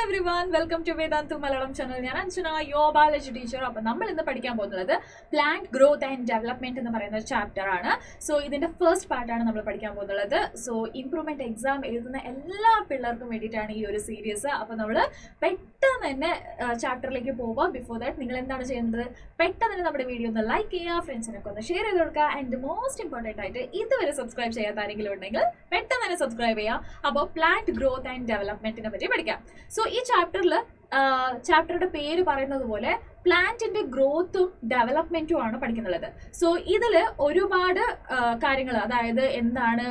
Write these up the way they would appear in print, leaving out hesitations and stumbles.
everyone, welcome to Vedantu Malayalam channel. I am Anjana, your biology teacher. Now, we will study plant growth and development in the chapter. So, this is the first part. So, improvement exam is all pillar series. Now, we will chapter before that. You will video like friends share and most important is subscribe about plant growth and development. So, this chapter പേര് പറയുന്നത് പോലെ പ്ലാന്റിന്റെ ഗ്രോത്തും ഡെവലപ്മെന്റും ആണ് പഠിക്കുന്നത്. So ഇതിൽ ഒരുപാട് കാര്യങ്ങൾ, അതായത് എന്താണ്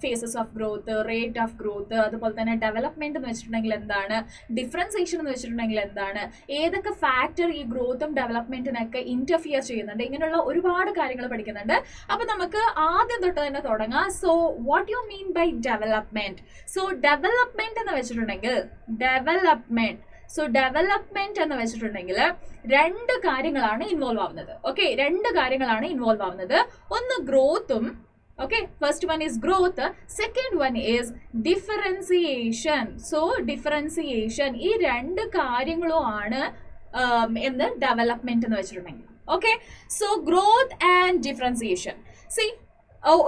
phases of growth, rate of growth, അതുപോലെ തന്നെ ഡെവലപ്മെന്റ് എന്ന് വെച്ചിട്ടുണ്ടെങ്കിൽ എന്താണ്, ഡിഫറൻസിയേഷൻ എന്ന് വെച്ചിട്ടുണ്ടെങ്കിൽ എന്താണ്, ഏതൊക്കെ ഫാക്ടർ ഈ ഗ്രോത്തും ഡെവലപ്മെന്റിനൊക്കെ ഇന്റർഫിയർ ചെയ്യുന്നുണ്ട്, ഇങ്ങനെയുള്ള ഒരുപാട് കാര്യങ്ങൾ പഠിക്കുന്നുണ്ട്. അപ്പൊ നമുക്ക് ആദ്യം തൊട്ട് തന്നെ തുടങ്ങാം. So what you mean by development? So development എന്ന് വെച്ചിട്ടുണ്ടെങ്കിൽ ഡെവലപ്മെന്റ് എന്ന് വെച്ചിട്ടുണ്ടെങ്കിൽ രണ്ട് കാര്യങ്ങളാണ് ഇൻവോൾവ് ആവുന്നത്. ഓക്കെ, രണ്ട് കാര്യങ്ങളാണ് ഇൻവോൾവ് ആവുന്നത്. ഒന്ന് ഗ്രോത്തും, okay, first one is growth, second one is differentiation. So differentiation, ഈ രണ്ട് കാര്യങ്ങളും ആണ് എന്ത് ഡെവലപ്മെന്റ് എന്ന് വെച്ചിട്ടുണ്ടെങ്കിൽ. Okay, so growth and differentiation. See,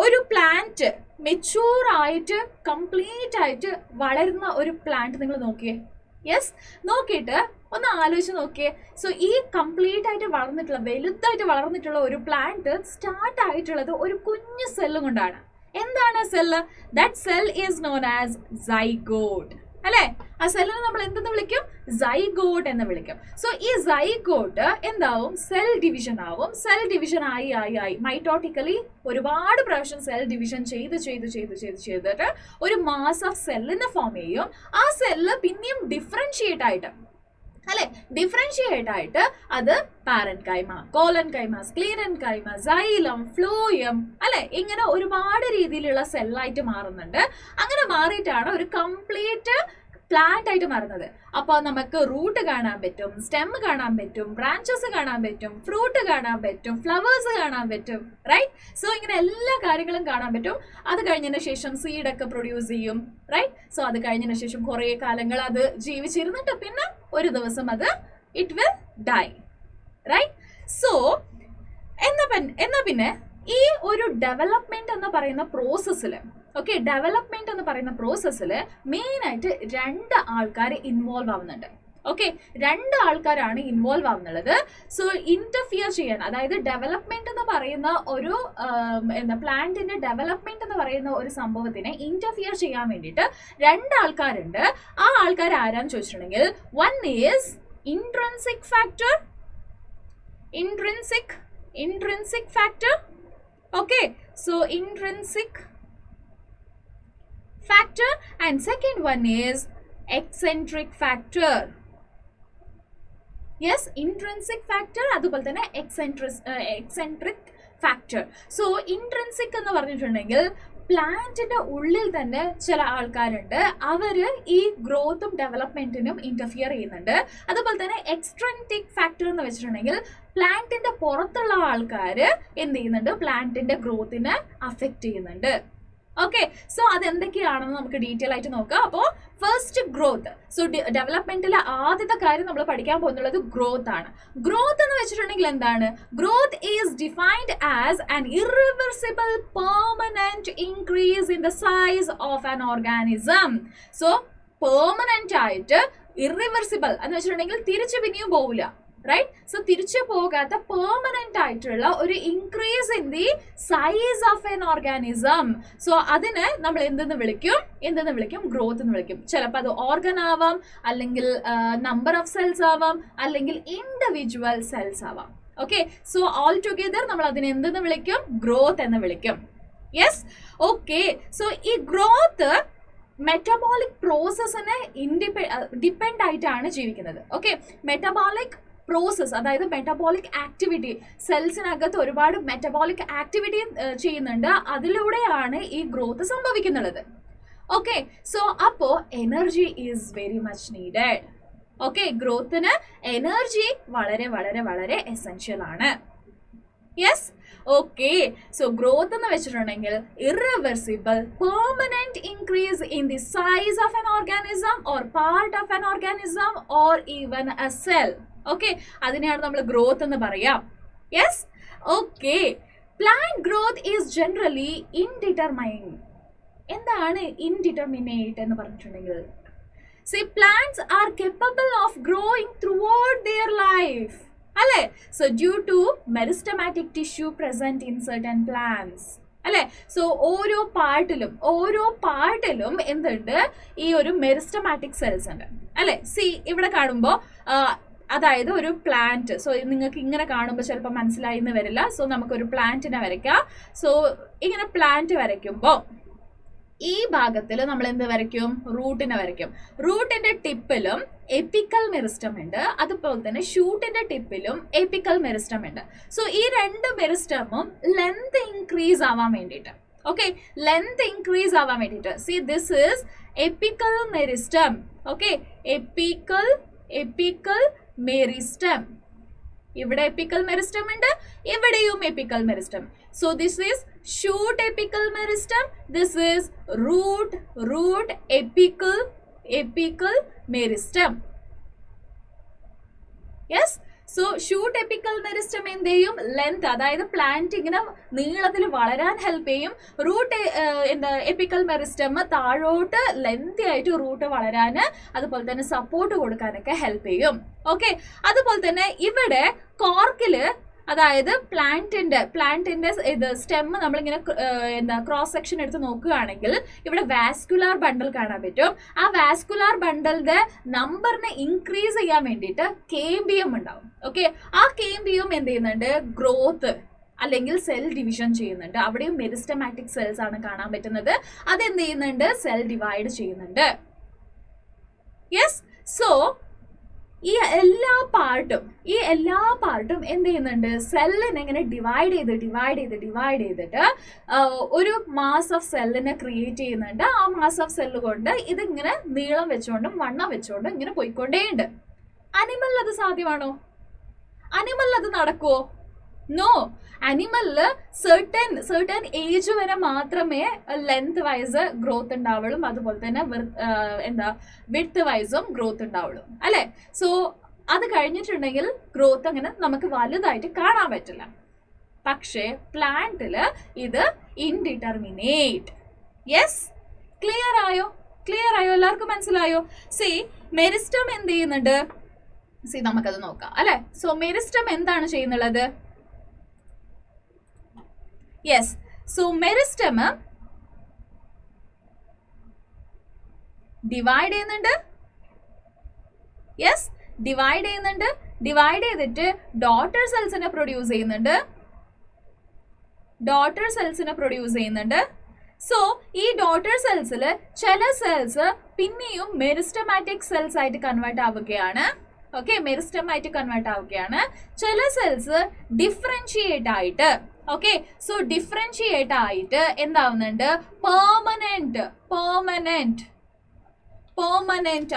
ഒരു പ്ലാന്റ് മെച്യൂർ ആയിട്ട് കംപ്ലീറ്റ് ആയിട്ട് വളരുന്ന ഒരു പ്ലാന്റ് നിങ്ങൾ നോക്കിയേ. യെസ്, നോക്കിയിട്ട് ഒന്ന് ആലോചിച്ച് നോക്കിയേ. സോ ഈ കംപ്ലീറ്റ് ആയിട്ട് വളർന്നിട്ടുള്ള, വലുതായിട്ട് വളർന്നിട്ടുള്ള ഒരു പ്ലാന്റ് സ്റ്റാർട്ട് ആയിട്ടുള്ളത് ഒരു കുഞ്ഞു സെല്ലും കൊണ്ടാണ്. എന്താണ് cell? That cell is known as zygote. അല്ലേ? ആ സെല്ലിനെ നമ്മൾ എന്തെന്ന് വിളിക്കും? സൈഗോട്ട് എന്ന് വിളിക്കും. സോ ഈ സൈഗോട്ട് എന്താവും? സെൽ ഡിവിഷൻ ആവും. സെൽ ഡിവിഷൻ ആയി മൈറ്റോട്ടിക്കലി ഒരുപാട് പ്രാവശ്യം സെൽ ഡിവിഷൻ ചെയ്തിട്ട് ഒരു മാസ് ഓഫ് സെല്ലിനെ ഫോം ചെയ്യും. ആ സെല്ല് പിന്നെയും ഡിഫറൻഷിയേറ്റ് ആയിട്ട്, അല്ലെ, ഡിഫറൻഷിയേറ്റ് ആയിട്ട് അത് പാരന്റ് കൈമ, കോലൻ കൈമ, സ്ക്ലീറൻ കൈമ, സൈലം, ഫ്ലോയം, അല്ലെ, ഇങ്ങനെ ഒരുപാട് രീതിയിലുള്ള സെല്ലായിട്ട് മാറുന്നുണ്ട്. അങ്ങനെ മാറിയിട്ടാണ് ഒരു കംപ്ലീറ്റ് പ്ലാന്റ് ആയിട്ട് മാറുന്നത്. അപ്പോൾ നമുക്ക് റൂട്ട് കാണാൻ പറ്റും, സ്റ്റെം കാണാൻ പറ്റും, ബ്രാഞ്ചസ് കാണാൻ പറ്റും, ഫ്രൂട്ട് കാണാൻ പറ്റും, ഫ്ലവേഴ്സ് കാണാൻ പറ്റും, റൈറ്റ്? സോ ഇങ്ങനെ എല്ലാ കാര്യങ്ങളും കാണാൻ പറ്റും. അത് കഴിഞ്ഞതിന് ശേഷം സീഡൊക്കെ പ്രൊഡ്യൂസ് ചെയ്യും, റൈറ്റ്? സോ അത് കഴിഞ്ഞതിന് ശേഷം കുറേ കാലങ്ങൾ അത് ജീവിച്ചിരുന്നിട്ട് പിന്നെ ഒരു ദിവസം അത് it will die, right? So എന്നാ പിന്നെ ഈ ഒരു ഡെവലപ്മെന്റ് എന്ന് പറയുന്ന പ്രോസസ്സിൽ, ഓക്കെ, ഡെവലപ്മെന്റ് എന്ന് പറയുന്ന പ്രോസസ്സിൽ മെയിൻ ആയിട്ട് രണ്ട് ആൾക്കാർ ഇൻവോൾവ് ആവുന്നുണ്ട്. ഓക്കെ, രണ്ട് ആൾക്കാരാണ് ഇൻവോൾവ് ആവുന്നുള്ളത്. സോ ഇന്റർഫിയർ ചെയ്യാൻ, അതായത് ഡെവലപ്മെന്റ് എന്ന് പറയുന്ന ഒരു പ്ലാന്റിന്റെ ഡെവലപ്മെന്റ് എന്ന് പറയുന്ന ഒരു സംഭവത്തിനെ ഇന്റർഫിയർ ചെയ്യാൻ വേണ്ടിയിട്ട് രണ്ട് ആൾക്കാരുണ്ട്. ആ ആൾക്കാർ ആരാന്ന് ചോദിച്ചിട്ടുണ്ടെങ്കിൽ, one is intrinsic factor, intrinsic factor. Okay, so intrinsic factor, and second one is eccentric factor. Yes, intrinsic factor അതുപോലെ തന്നെ eccentric factor. So intrinsic എന്ന് പറഞ്ഞിട്ടുണ്ടെങ്കിൽ പ്ലാന്റിന്റെ ഉള്ളിൽ തന്നെ ചില ആൾക്കാരുണ്ട്, അവര് ഈ ഗ്രോത്തും ഡെവലപ്മെന്റിനും ഇന്റർഫിയർ ചെയ്യുന്നുണ്ട്. അതുപോലെ തന്നെ എക്സ്ട്രിൻസിക് ഫാക്ടർ എന്ന് വെച്ചിട്ടുണ്ടെങ്കിൽ പ്ലാന്റിന്റെ പുറത്തുള്ള ആൾക്കാർ എന്ത് ചെയ്യുന്നുണ്ട്? പ്ലാന്റിന്റെ ഗ്രോത്തിനെ അഫക്റ്റ് ചെയ്യുന്നുണ്ട്. ഓക്കെ, സോ അതെന്തൊക്കെയാണെന്ന് നമുക്ക് ഡീറ്റെയിൽ ആയിട്ട് നോക്കാം. അപ്പോൾ ഫസ്റ്റ് ഗ്രോത്ത്. സോ ഡെവലപ്മെന്റിലെ ആദ്യത്തെ കാര്യം നമ്മൾ പഠിക്കാൻ പോകുന്നത് ഗ്രോത്ത് ആണ്. ഗ്രോത്ത് എന്ന് വെച്ചിട്ടുണ്ടെങ്കിൽ എന്താണ്? Growth is defined as an irreversible permanent increase in the size of an organism. So permanent ആയിട്ട്, ഇറിവേഴ്സിബിൾ എന്ന് വെച്ചിട്ടുണ്ടെങ്കിൽ തിരിച്ചു പിന്നെയും പോവില്ല, റൈറ്റ്? സോ തിരിച്ചു പോകാത്ത പെർമനന്റ് ആയിട്ടുള്ള ഒരു increase in the size of N organism. So അതിന് നമ്മൾ എന്തെന്ന് വിളിക്കും? ഗ്രോത്ത് എന്ന് വിളിക്കും. ചിലപ്പോൾ അത് ഓർഗൻ ആവാം, അല്ലെങ്കിൽ നമ്പർ ഓഫ് സെൽസ് ആവാം, അല്ലെങ്കിൽ ഇൻഡിവിജ്വൽ സെൽസ് ആവാം. ഓക്കെ, സോ ഓൾ ടുഗെദർ നമ്മൾ അതിനെ എന്തെന്ന് വിളിക്കും? ഗ്രോത്ത് എന്ന് വിളിക്കും. Yes, okay. സോ ഈ ഗ്രോത്ത് മെറ്റബോളിക് പ്രോസസ്സിനെ ഡിപ്പെൻഡ് ആയിട്ടാണ് ജീവിക്കുന്നത്. ഓക്കെ, മെറ്റബോളിക് പ്രോസസ്, അതായത് മെറ്റബോളിക് ആക്ടിവിറ്റി, സെൽസിനകത്ത് ഒരുപാട് മെറ്റബോളിക് ആക്ടിവിറ്റി ചെയ്യുന്നുണ്ട്. അതിലൂടെയാണ് ഈ ഗ്രോത്ത് സംഭവിക്കുന്നത്. ഓക്കെ, സോ അപ്പോൾ energy is very much needed. Okay, ഗ്രോത്തിന് എനർജി വളരെ വളരെ വളരെ എസെൻഷ്യൽ ആണ്. യെസ്. ഓക്കെ, സോ ഗ്രോത്ത് എന്ന് വെച്ചിട്ടുണ്ടെങ്കിൽ irreversible permanent increase in the size of an organism or part of an organism or even a cell. Okay, അതിനെയാണ് നമ്മൾ growth എന്ന് പറയാം. Yes. Okay, plant growth is generally indeterminate. എന്താണ് indeterminate എന്ന് പറഞ്ഞിട്ടുണ്ടെങ്കിൽ, see plants are capable of growing throughout their life അല്ലേ. So due to meristematic tissue present in certain plants അല്ലേ. So ഓരോ പാർട്ടിലും എന്തുണ്ട്, ഈ ഒരു മെരിസ്റ്റമാറ്റിക് സെൽസ് ഉണ്ട് അല്ലേ. സി ഇവിടെ കാണുമ്പോൾ അതായത് ഒരു പ്ലാന്റ്, സോ നിങ്ങൾക്ക് ഇങ്ങനെ കാണുമ്പോൾ ചിലപ്പോൾ മനസ്സിലായി എന്ന് വരില്ല. സോ നമുക്കൊരു പ്ലാന്റിനെ വരയ്ക്കാം. സോ ഇങ്ങനെ പ്ലാന്റ് വരയ്ക്കുമ്പോൾ ഈ ഭാഗത്തിൽ നമ്മൾ എന്ത് വരയ്ക്കും, റൂട്ടിനെ വരയ്ക്കും. റൂട്ടിന്റെ ടിപ്പിലും എപ്പിക്കൽ മെറിസ്റ്റം ഉണ്ട്, അതുപോലെ തന്നെ ഷൂട്ടിന്റെ ടിപ്പിലും എപ്പിക്കൽ മെറിസ്റ്റം ഉണ്ട്. സോ ഈ രണ്ട് മെറിസ്റ്റമും ലെങ്ത് ഇൻക്രീസ് ആവാൻ വേണ്ടിയിട്ട്, ഓക്കെ, ലെങ്ത് ഇൻക്രീസ് ആവാൻ വേണ്ടിയിട്ട്, see this is apical meristem. Okay, apical meristem. ഇവിടെ എപ്പിക്കൽ മെറിസ്റ്റം ഉണ്ട്, ഇവിടെയും apical meristem. So this is shoot apical meristem, this is root apical meristem. Yes, so shoot apical meristem എന്ത് ചെയ്യും, length, അതായത് plant ഇങ്ങനെ നീളത്തിൽ വളരാൻ ഹെൽപ്പ് ചെയ്യും. റൂട്ട് എന്താ എപ്പിക്കൽ മെറിസ്റ്റം താഴോട്ട് ലെങ്തി ആയിട്ട് റൂട്ട് വളരാൻ, അതുപോലെ തന്നെ സപ്പോർട്ട് കൊടുക്കാനൊക്കെ ഹെൽപ്പ് ചെയ്യും. ഓക്കെ, അതുപോലെ തന്നെ ഇവിടെ കോർക്കില്, അതായത് പ്ലാന്റിന്റെ ഇത് സ്റ്റെം നമ്മളിങ്ങനെ എന്താ ക്രോസ് സെക്ഷൻ എടുത്ത് നോക്കുകയാണെങ്കിൽ ഇവിടെ വാസ്കുലാർ ബണ്ടൽ കാണാൻ പറ്റും. ആ വാസ്കുലാർ ബണ്ടലിന്റെ നമ്പറിനെ ഇൻക്രീസ് ചെയ്യാൻ വേണ്ടിയിട്ട് കേംബിയം ഉണ്ടാവും. ഓക്കെ, ആ കേംബിയം എന്ത് ചെയ്യുന്നുണ്ട്, ഗ്രോത്ത് അല്ലെങ്കിൽ സെൽ ഡിവിഷൻ ചെയ്യുന്നുണ്ട്. അവിടെയും മെരിസ്റ്റമാറ്റിക് സെൽസ് ആണ് കാണാൻ പറ്റുന്നത്. അതെന്ത് ചെയ്യുന്നുണ്ട്, സെൽ ഡിവൈഡ് ചെയ്യുന്നുണ്ട്. യെസ്. സോ ഈ എല്ലാ പാർട്ടും എന്ത് ചെയ്യുന്നുണ്ട്, സെല്ലിനെ ഇങ്ങനെ ഡിവൈഡ് ചെയ്തിട്ട് ഒരു മാസ് ഓഫ് സെല്ലിനെ ക്രിയേറ്റ് ചെയ്യുന്നുണ്ട്. ആ മാസ് ഓഫ് സെല്ല് കൊണ്ട് ഇതിങ്ങനെ നീളം വെച്ചുകൊണ്ടും വണ്ണം വെച്ചുകൊണ്ടും ഇങ്ങനെ പോയിക്കൊണ്ടേയുണ്ട്. അനിമലിൽ അത് സാധ്യമാണോ? അനിമലിൽ അത് നടക്കുമോ? നോ. അനിമലില് certain ഏജ് വരെ മാത്രമേ ലെങ്ത് വൈസ് ഗ്രോത്ത് ഉണ്ടാവുള്ളൂ, അതുപോലെ തന്നെ വിഡ്ത്ത് വൈസും ഗ്രോത്ത് ഉണ്ടാവുള്ളൂ അല്ലെ. സോ അത് കഴിഞ്ഞിട്ടുണ്ടെങ്കിൽ ഗ്രോത്ത് അങ്ങനെ നമുക്ക് വലുതായിട്ട് കാണാൻ പറ്റില്ല. പക്ഷേ പ്ലാന്റില് ഇത് ഇൻഡിറ്റർമിനേറ്റ്. യെസ്, ക്ലിയർ ആയോ? എല്ലാവർക്കും മനസ്സിലായോ? സി മെരിസ്റ്റം എന്ത് ചെയ്യുന്നുണ്ട്, സി നമുക്കത് നോക്കാം അല്ലെ. സോ മെരിസ്റ്റം എന്താണ് ചെയ്യുന്നുള്ളത്? യെസ്, സോ മെരിസ്റ്റം ഡിവൈഡ് ചെയ്യുന്നുണ്ട്. യെസ്, ഡിവൈഡ് ചെയ്തിട്ട് ഡോട്ടർ സെൽസിനെ പ്രൊഡ്യൂസ് ചെയ്യുന്നുണ്ട്. സോ ഈ ഡോട്ടർ സെൽസിൽ ചില സെൽസ് പിന്നെയും മെരിസ്റ്റമാറ്റിക് സെൽസ് ആയിട്ട് കൺവേർട്ട് ആവുകയാണ്. ഓക്കെ, മെരിസ്റ്റമായിട്ട് കൺവേർട്ട് ആവുകയാണ്. ചില സെൽസ് ഡിഫറൻഷിയേറ്റ് ആയിട്ട്, ഓക്കെ, സോ ഡിഫറൻഷിയേറ്റ് ആയിട്ട് എന്താവുന്നുണ്ട്, പെർമനന്റ്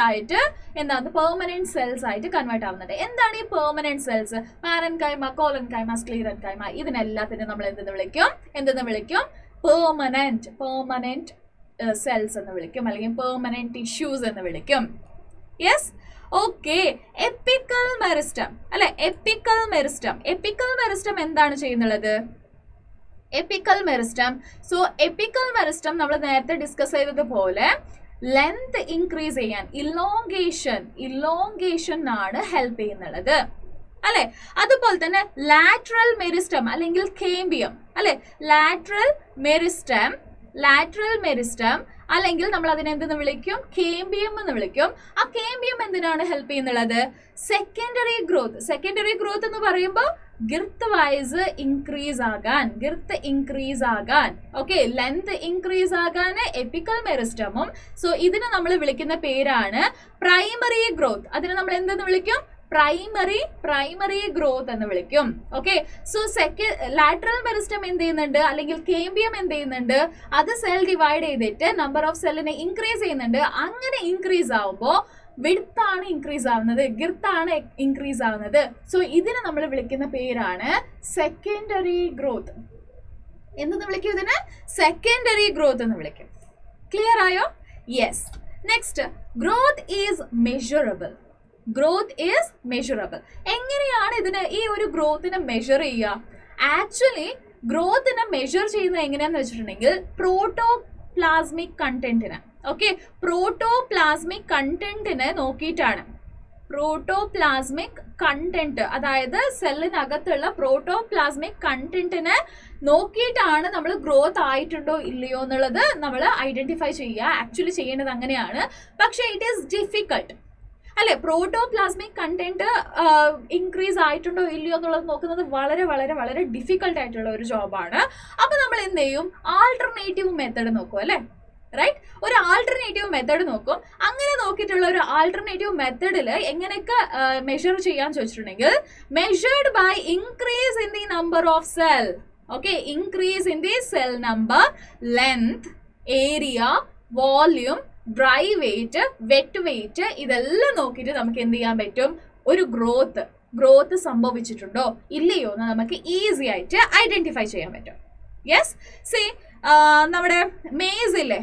ആയിട്ട് എന്താണ്, പെർമനന്റ് സെൽസ് ആയിട്ട് കൺവേർട്ട് ആവുന്നുണ്ട്. എന്താണ് ഈ പെർമനന്റ് സെൽസ്? പാരൻകൈമ, കോലൻകൈമ, സ്ക്ലീറൻകൈമ, ഇതിനെല്ലാത്തിനും നമ്മൾ എന്തെന്ന് വിളിക്കും, പെർമനന്റ് സെൽസ് എന്ന് വിളിക്കും, അല്ലെങ്കിൽ പെർമനന്റ് ടിഷ്യൂസ് എന്ന് വിളിക്കും. യെസ്. ഓക്കെ, എപ്പിക്കൽ മെറിസ്റ്റം അല്ലെ. എപ്പിക്കൽ മെറിസ്റ്റം എന്താണ് ചെയ്യുന്നുള്ളത്? എപ്പിക്കൽ മെറിസ്റ്റം നമ്മൾ നേരത്തെ ഡിസ്കസ് ചെയ്തതുപോലെ ലെങ്ത് ഇൻക്രീസ് ചെയ്യാൻ ഇലോങ്കേഷൻ ആണ് ഹെൽപ്പ് ചെയ്യുന്നുള്ളത് അല്ലെ. അതുപോലെ തന്നെ ലാറ്ററൽ മെറിസ്റ്റം അല്ലെങ്കിൽ കേംബിയം അല്ലെ. ലാറ്ററൽ മെറിസ്റ്റം അല്ലെങ്കിൽ നമ്മൾ അതിനെ എന്തെന്ന് വിളിക്കും, കേംബിയം എന്ന് വിളിക്കും. ആ കേംബിയം എന്തിനാണ് ഹെൽപ്പ് ചെയ്യുന്നുള്ളത്? സെക്കൻഡറി ഗ്രോത്ത് എന്ന് പറയുമ്പോൾ ഗിർത്ത് വൈസ് ഇൻക്രീസ് ആകാൻ, ഓക്കെ, ലെങ്ത് ഇൻക്രീസ് ആകാൻ എപ്പിക്കൽ മെറിസ്റ്റമും. സോ ഇതിനെ നമ്മൾ വിളിക്കുന്ന പേരാണ് പ്രൈമറി ഗ്രോത്ത്. അതിനെ നമ്മൾ എന്തെന്ന് വിളിക്കും? പ്രൈമറി ഗ്രോത്ത് എന്ന് വിളിക്കും. ഓക്കെ, സോ ലാറ്ററൽ മെറിസ്റ്റം എന്ത് ചെയ്യുന്നുണ്ട്, അല്ലെങ്കിൽ കേമ്പിയം എന്ത് ചെയ്യുന്നുണ്ട്, അത് സെൽ ഡിവൈഡ് ചെയ്തിട്ട് നമ്പർ ഓഫ് സെല്ലിനെ ഇൻക്രീസ് ചെയ്യുന്നുണ്ട്. അങ്ങനെ ഇൻക്രീസ് ആവുമ്പോൾ വിഡ്ത്ത് ആണ് ഇൻക്രീസ് ആവുന്നത്, ഗിർത്ത് ആണ് ഇൻക്രീസ് ആവുന്നത്. സോ ഇതിനെ നമ്മൾ വിളിക്കുന്ന പേരാണ് സെക്കൻഡറി ഗ്രോത്ത്. എന്തെന്ന് വിളിക്കും ഇതിന്? സെക്കൻഡറി ഗ്രോത്ത് എന്ന് വിളിക്കും. ക്ലിയർ ആയോ? Yes. Next, growth is measurable. Growth is measurable. എങ്ങനെയാണ് ഇതിന് ഈ ഒരു ഗ്രോത്തിനെ മെഷർ ചെയ്യുക? ആക്ച്വലി ഗ്രോത്തിനെ മെഷർ ചെയ്യുന്നത് എങ്ങനെയാന്ന് വെച്ചിട്ടുണ്ടെങ്കിൽ പ്രോട്ടോപ്ലാസ്മിക് കണ്ടന്റിന്. ഓക്കെ, പ്രോട്ടോപ്ലാസ്മിക് കണ്ടന്റിനെ നോക്കിയിട്ടാണ്. പ്രോട്ടോപ്ലാസ്മിക് കണ്ടന്റ്, അതായത് സെല്ലിനകത്തുള്ള പ്രോട്ടോപ്ലാസ്മിക് കണ്ടന്റിനെ നോക്കിയിട്ടാണ് നമ്മൾ ഗ്രോത്ത് ആയിട്ടുണ്ടോ ഇല്ലയോ എന്നുള്ളത് നമ്മൾ ഐഡന്റിഫൈ ചെയ്യുക. ആക്ച്വലി ചെയ്യേണ്ടത് അങ്ങനെയാണ്, പക്ഷെ ഇറ്റ് ഈസ് ഡിഫിക്കൾട്ട് അല്ലെ. പ്രോട്ടോപ്ലാസ്മിക് കണ്ടന്റ് ഇൻക്രീസ് ആയിട്ടുണ്ടോ ഇല്ലയോ എന്നുള്ളത് നോക്കുന്നത് വളരെ വളരെ വളരെ ഡിഫിക്കൽട്ട് ആയിട്ടുള്ള ഒരു ജോബാണ്. അപ്പൊ നമ്മൾ എന്ത് ചെയ്യും? ആൾട്ടർനേറ്റീവ് മെത്തേഡ് നോക്കും അല്ലെ, റൈറ്റ്? ഒരു ആൾട്ടർനേറ്റീവ് മെത്തേഡ് നോക്കും. അങ്ങനെ നോക്കിയിട്ടുള്ള ഒരു ആൾട്ടർനേറ്റീവ് മെത്തേഡിൽ എങ്ങനെയൊക്കെ മെഷർ ചെയ്യാൻ ചോദിച്ചിട്ടുണ്ടെങ്കിൽ, measured by increase in the number of cell. Okay, increase in the cell number, length, area, volume, dry weight, wet weight, ഇതെല്ലാം നോക്കിയിട്ട് നമുക്ക് എന്ത് ചെയ്യാൻ പറ്റും? ഒരു ഗ്രോത്ത് സംഭവിച്ചിട്ടുണ്ടോ ഇല്ലയോ എന്ന് നമുക്ക് ഈസി ആയിട്ട് ഐഡന്റിഫൈ ചെയ്യാൻ പറ്റും. യെസ്, സി നമ്മുടെ മേസ് ഇല്ലേ?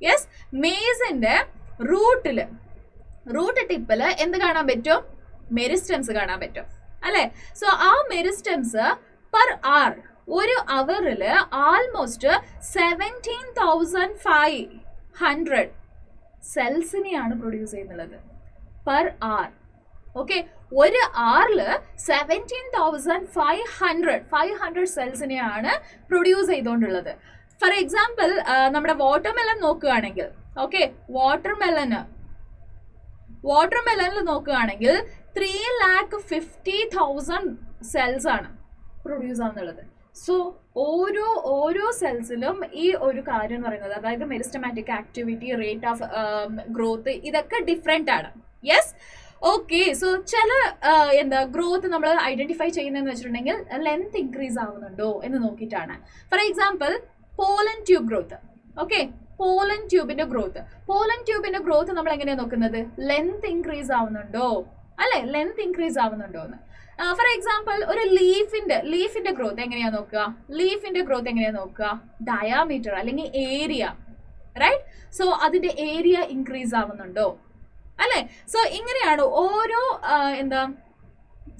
യെസ്, മേസിന്റെ റൂട്ട് ടിപ്പില് എന്ത് കാണാൻ പറ്റും? മെരിസ്റ്റംസ് കാണാൻ പറ്റും അല്ലെ. സോ ആ മെരിസ്റ്റംസ് പെർ അവർ, ഒരു അവറില് ആൾമോസ്റ്റ് 17,500 സെൽസിനെയാണ് പ്രൊഡ്യൂസ് ചെയ്യുന്നത് പെർ അവർ. ഓക്കെ, ഒരു ആറില് 17,500 സെൽസിനെയാണ് പ്രൊഡ്യൂസ് ചെയ്തുകൊണ്ടുള്ളത്. ഫോർ എക്സാമ്പിൾ, നമ്മുടെ വാട്ടർമെലൺ നോക്കുകയാണെങ്കിൽ, ഓക്കെ, വാട്ടർമെലണിൽ നോക്കുകയാണെങ്കിൽ 3,50,000 സെൽസ് ആണ് പ്രൊഡ്യൂസ് ആവുന്നുള്ളത്. സോ ഓരോ സെൽസിലും ഈ ഒരു കാര്യം എന്ന് പറയുന്നത്, അതായത് meristematic activity, rate of growth, ഇതൊക്കെ ഡിഫറെന്റ് ആണ്. Yes, okay. സോ ചില ഗ്രോത്ത് നമ്മൾ ഐഡന്റിഫൈ ചെയ്യുന്നതെന്ന് വെച്ചിട്ടുണ്ടെങ്കിൽ ലെങ്ത് ഇൻക്രീസ് ആവുന്നുണ്ടോ എന്ന് നോക്കിയിട്ടാണ്. For example, pollen tube growth. Okay, pollen ട്യൂബിന്റെ ഗ്രോത്ത് നമ്മൾ എങ്ങനെയാണ് നോക്കുന്നത്? ലെങ്ത് ഇൻക്രീസ് ആവുന്നുണ്ടോ അല്ലെ, ലെങ്ത് ഇൻക്രീസ് ആവുന്നുണ്ടോ എന്ന്. ഫോർ എക്സാമ്പിൾ, ഒരു ലീഫിന്റെ ഗ്രോത്ത് എങ്ങനെയാ നോക്കുക? ഡയാമീറ്റർ അല്ലെങ്കിൽ ഏരിയ, റൈറ്റ്? സോ അതിന്റെ ഏരിയ ഇൻക്രീസ് ആവുന്നുണ്ടോ അല്ലെ. സോ ഇങ്ങനെയാണ് ഓരോ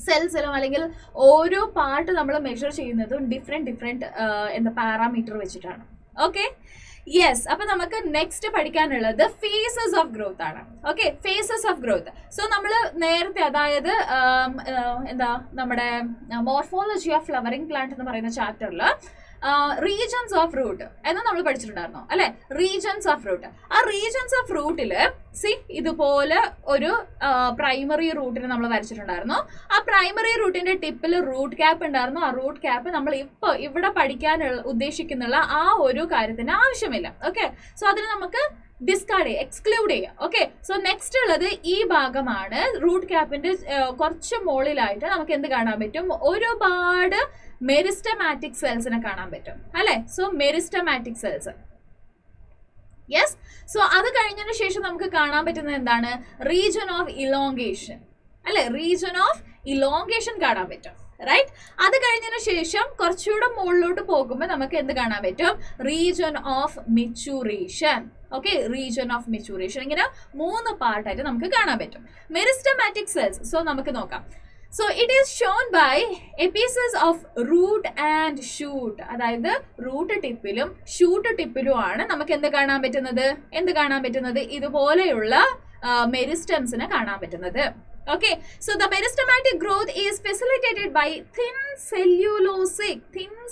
സെൽസിലും അല്ലെങ്കിൽ ഓരോ പാർട്ട് നമ്മൾ മെഷർ ചെയ്യുന്നതും ഡിഫറെന്റ് പാരാമീറ്റർ വെച്ചിട്ടാണ്. Okay, yes. അപ്പൊ നമുക്ക് നെക്സ്റ്റ് പഠിക്കാനുള്ളത് ഫേസസ് ഓഫ് ഗ്രോത്ത് ആണ്. Okay, phases of growth. So നമ്മൾ നേരത്തെ, അതായത് നമ്മുടെ മോർഫോളജി ഓഫ് ഫ്ലവറിംഗ് പ്ലാന്റ് എന്ന് പറയുന്ന ചാപ്റ്ററിൽ റീജൻസ് ഓഫ് റൂട്ട് എന്ന് നമ്മൾ പഠിച്ചിട്ടുണ്ടായിരുന്നു അല്ലെ. റീജൻസ് ഓഫ് റൂട്ട്, ആ റീജൻസ് ഓഫ് റൂട്ടില് ഇതുപോലെ ഒരു പ്രൈമറി റൂട്ടിന് നമ്മൾ വരച്ചിട്ടുണ്ടായിരുന്നു. ആ പ്രൈമറി റൂട്ടിന്റെ ടിപ്പിൽ റൂട്ട് ക്യാപ്പ് ഉണ്ടായിരുന്നു. ആ റൂട്ട് ക്യാപ്പ് നമ്മൾ ഇവിടെ പഠിക്കാൻ ഉദ്ദേശിക്കുന്നുള്ള ആ ഒരു കാര്യത്തിന് ആവശ്യമില്ല. ഓക്കെ, സോ അതിന് നമുക്ക് എക്സ്ക്ലൂഡ് ചെയ്യാം. ഓക്കെ, സോ നെക്സ്റ്റ് ഉള്ളത് ഈ ഭാഗമാണ്. റൂട്ട് ക്യാപ്പിന്റെ കുറച്ച് മുകളിലായിട്ട് നമുക്ക് എന്ത് കാണാൻ പറ്റും? ഒരുപാട് മെരിസ്റ്റമാറ്റിക് സെൽസിനെ കാണാൻ പറ്റും അല്ലെ. So meristematic cells. Yes, so അത് കഴിഞ്ഞതിന് ശേഷം നമുക്ക് കാണാൻ പറ്റുന്നത് എന്താണ്? റീജിയൻ ഓഫ് ഇലോങ്കേഷൻ അല്ലെ. റീജിയൻ ഓഫ് ഇലോങ്കേഷൻ കാണാൻ പറ്റും, റൈറ്റ്? അത് കഴിഞ്ഞതിന് ശേഷം കുറച്ചുകൂടെ മുകളിലോട്ട് പോകുമ്പോൾ നമുക്ക് എന്ത് കാണാൻ പറ്റും? Region of maturation. Okay, region of maturation. ഇങ്ങനെ 3 പാർട്ടായിട്ട് നമുക്ക് കാണാൻ പറ്റും മെരിസ്റ്റമാറ്റിക് സെൽസ്. സോ നമുക്ക് നോക്കാം. So it is shown by epices of root and shoot. അതായത് റൂട്ട് ടിപ്പിലും ഷൂട്ട് ടിപ്പിലും ആണ് നമുക്ക് എന്ത് കാണാൻ പറ്റുന്നത്? ഇതുപോലെയുള്ള മെരിസ്റ്റംസിനെ കാണാൻ പറ്റുന്നത്. Okay, so the meristematic growth is facilitated by thin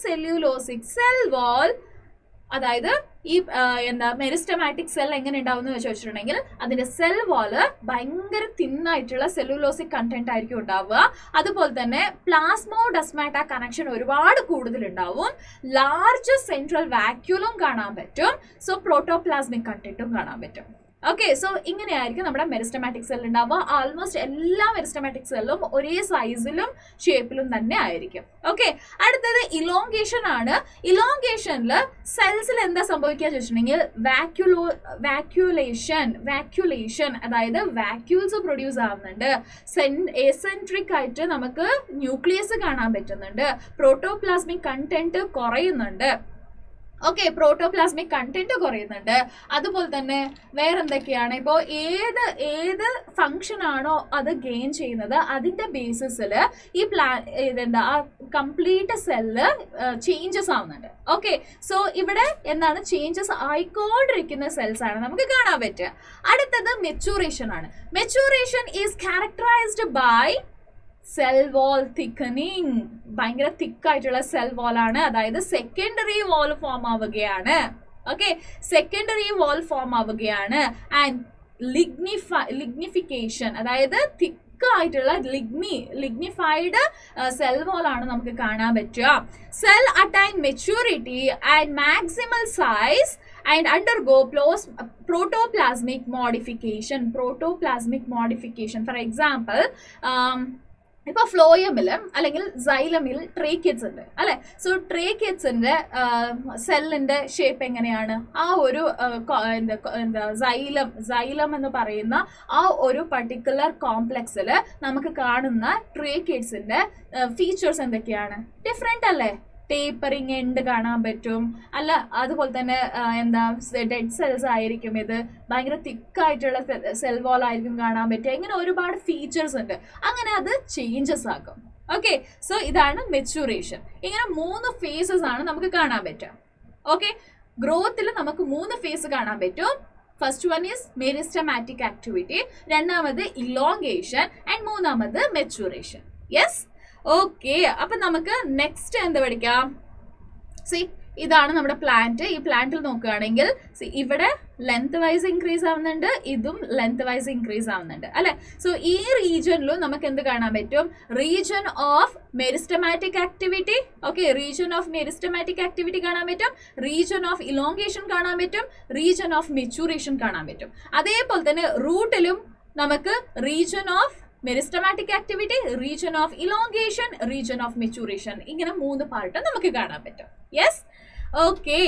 cellulosic cell wall. അതായത് ഈ മെരിസ്റ്റമാറ്റിക് സെൽ എങ്ങനെ ഉണ്ടാവുന്ന വെച്ചിട്ടുണ്ടെങ്കിൽ അതിന്റെ സെൽ വാള് ഭയങ്കര തിന്നായിട്ടുള്ള സെല്ലുലോസിക് കണ്ടന്റ് ആയിരിക്കും ഉണ്ടാവുക. അതുപോലെ തന്നെ പ്ലാസ്മോഡെസ്മാറ്റ കണക്ഷൻ ഒരുപാട് കൂടുതൽ ഉണ്ടാവും. ലാർജ് സെൻട്രൽ വാക്യൂലും കാണാൻ പറ്റും. സോ പ്രോട്ടോപ്ലാസ്മിക് കണ്ടന്റും കാണാൻ പറ്റും. ഓക്കെ, സോ ഇങ്ങനെയായിരിക്കും നമ്മുടെ മെരിസ്റ്റമാറ്റിക് സെൽ ഉണ്ടാവുക. ആൾമോസ്റ്റ് എല്ലാ മെരിസ്റ്റമാറ്റിക് സെല്ലും ഒരേ സൈസിലും ഷേപ്പിലും തന്നെ ആയിരിക്കും. ഓക്കെ, അടുത്തത് ഇലോങ്കേഷൻ ആണ്. ഇലോങ്കേഷനിൽ സെൽസിൽ എന്താ സംഭവിക്കുക വെച്ചിട്ടുണ്ടെങ്കിൽ വാക്യുലേഷൻ, അതായത് വാക്യൂൾസ് പ്രൊഡ്യൂസ് ആവുന്നുണ്ട്. എസെൻട്രിക് ആയിട്ട് നമുക്ക് ന്യൂക്ലിയസ് കാണാൻ പറ്റുന്നുണ്ട്. പ്രോട്ടോപ്ലാസ്മിക് കണ്ടന്റ് കുറയുന്നുണ്ട്. ഓക്കെ, പ്രോട്ടോപ്ലാസ്മിക് കണ്ടന്റ് കുറയുന്നുണ്ട്. അതുപോലെ തന്നെ വേറെ എന്തൊക്കെയാണ്, ഇപ്പോൾ ഏത് ഫങ്ഷൻ ആണോ അത് ഗെയിൻ ചെയ്യുന്നത് അതിന്റെ ബേസിസിൽ ഈ ആ കംപ്ലീറ്റ് സെല്ല് ചേഞ്ചസ് ആവുന്നുണ്ട്. ഓക്കെ, സോ ഇവിടെ എന്താണ് ചേഞ്ചസ് ആയിക്കൊണ്ടിരിക്കുന്ന സെൽസ് ആണ് നമുക്ക് കാണാൻ പറ്റുക. അടുത്തത് മെച്ചൂറേഷൻ ആണ്. Maturation is characterised by cell wall thickening. ഭയങ്കര തിക്കായിട്ടുള്ള സെൽ വാൾ ആണ്, അതായത് സെക്കൻഡറി വാൾ ഫോം ആവുകയാണ്. ഓക്കെ, സെക്കൻഡറി വാൾ ഫോം ആവുകയാണ്. ആൻഡ് ലിഗ്നിഫിക്കേഷൻ, അതായത് തിക്കായിട്ടുള്ള ലിഗ്നിഫൈഡ് സെൽ വാൾ ആണ് നമുക്ക് കാണാൻ പറ്റുക. Cell attain maturity and maximal size and undergo protoplasmic modification. For example, ഇപ്പോൾ ഫ്ലോയമിലും അല്ലെങ്കിൽ സൈലമിൽ ട്രേക്കിയറ്റ്സ് ഉണ്ട് അല്ലെ. സോ ട്രേക്കിയറ്റ്സിന്റെ സെല്ലിന്റെ ഷേപ്പ് എങ്ങനെയാണ്? ആ ഒരു എന്താ സൈലം എന്ന് പറയുന്ന ആ ഒരു പർട്ടിക്കുലർ കോംപ്ലക്സിൽ നമുക്ക് കാണുന്ന ട്രേക്കിയറ്റ്സിന്റെ ഫീച്ചേഴ്സ് എന്തൊക്കെയാണ്? ഡിഫറെന്റ് അല്ലേ? ടേപ്പറിങ് എൻഡ് കാണാൻ പറ്റും അല്ല, അതുപോലെ തന്നെ എന്താ ഡെഡ് സെൽസ് ആയിരിക്കും, ഇത് ഭയങ്കര തിക്കായിട്ടുള്ള സെൽ വാൾ ആയിരിക്കും കാണാൻ പറ്റുക. ഇങ്ങനെ ഒരുപാട് ഫീച്ചേഴ്സ് ഉണ്ട്. അങ്ങനെ അത് ചേഞ്ചസ് ആക്കും. ഓക്കെ, സോ ഇതാണ് മെച്യൂറേഷൻ. ഇങ്ങനെ 3 ഫേസസ് ആണ് നമുക്ക് കാണാൻ പറ്റുക. ഓക്കെ, ഗ്രോത്തിൽ നമുക്ക് 3 ഫേസ് കാണാൻ പറ്റും. First one is meristematic activity, രണ്ടാമത് ഇലോങ്കേഷൻ ആൻഡ് മൂന്നാമത് മെച്യൂറേഷൻ. Yes, okay. അപ്പൊ നമുക്ക് നെക്സ്റ്റ് എന്ത് പഠിക്കാം? സി, ഇതാണ് നമ്മുടെ പ്ലാന്റ്. ഈ പ്ലാന്റിൽ നോക്കുകയാണെങ്കിൽ ഇവിടെ ലെങ്ത് വൈസ് ഇൻക്രീസ് ആവുന്നുണ്ട്, ഇതും ലെങ്ത് വൈസ് ഇൻക്രീസ് ആവുന്നുണ്ട് അല്ലെ. സോ ഈ റീജിയനിലും നമുക്ക് എന്ത് കാണാൻ പറ്റും? Region of meristematic activity. Okay, region of meristematic activity കാണാൻ പറ്റും, റീജിയൻ ഓഫ് ഇലോങ്കേഷൻ കാണാൻ പറ്റും, റീജിയൻ ഓഫ് മെച്യൂറേഷൻ കാണാൻ പറ്റും. അതേപോലെ തന്നെ റൂട്ടിലും നമുക്ക് region of meristematic activity, region of elongation, region of maturation, ഇങ്ങനെ 3 പാർട്ട് നമുക്ക് കാണാൻ പറ്റും. Yes, okay.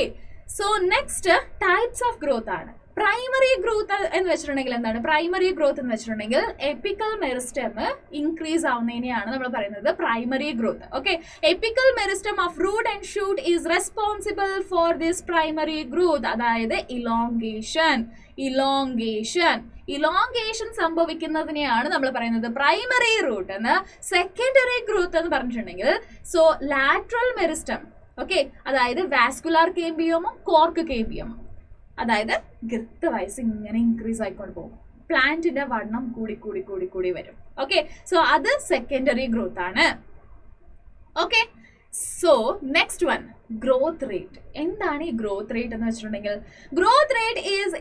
So next types of growth ആണ്. പ്രൈമറി ഗ്രോത്ത് എന്ന് വെച്ചിട്ടുണ്ടെങ്കിൽ എന്താണ്? പ്രൈമറി ഗ്രോത്ത് എന്ന് വെച്ചിട്ടുണ്ടെങ്കിൽ എപ്പിക്കൽ മെറിസ്റ്റം ഇൻക്രീസ് ആവുന്നതിനെയാണ് നമ്മൾ പറയുന്നത് primary growth. Okay, apical meristem of root and shoot is responsible for this primary growth, അതായത് ഇലോങ്കേഷൻ സംഭവിക്കുന്നതിനെയാണ് നമ്മൾ പറയുന്നത് പ്രൈമറി റൂട്ട് എന്ന്. സെക്കൻഡറി ഗ്രോത്ത് എന്ന് പറഞ്ഞിട്ടുണ്ടെങ്കിൽ സോ ലാറ്ററൽ മെറിസ്റ്റം, ഓക്കെ, അതായത് വാസ്കുലാർ കേമ്പിയോമും കോർക്ക് കേമ്പിയോമും, അതായത് ഗിർത്ത് വയസ്സ് ഇങ്ങനെ ഇൻക്രീസ് ആയിക്കൊണ്ട് പോകും. പ്ലാന്റിന്റെ വണ്ണം കൂടി വരും. ഓക്കെ, സോ അത് സെക്കൻഡറി ഗ്രോത്ത് ആണ്. Okay, so next one, growth rate. എന്താണ് ഈ ഗ്രോത്ത് റേറ്റ് എന്ന് വെച്ചിട്ടുണ്ടെങ്കിൽ? Growth rate is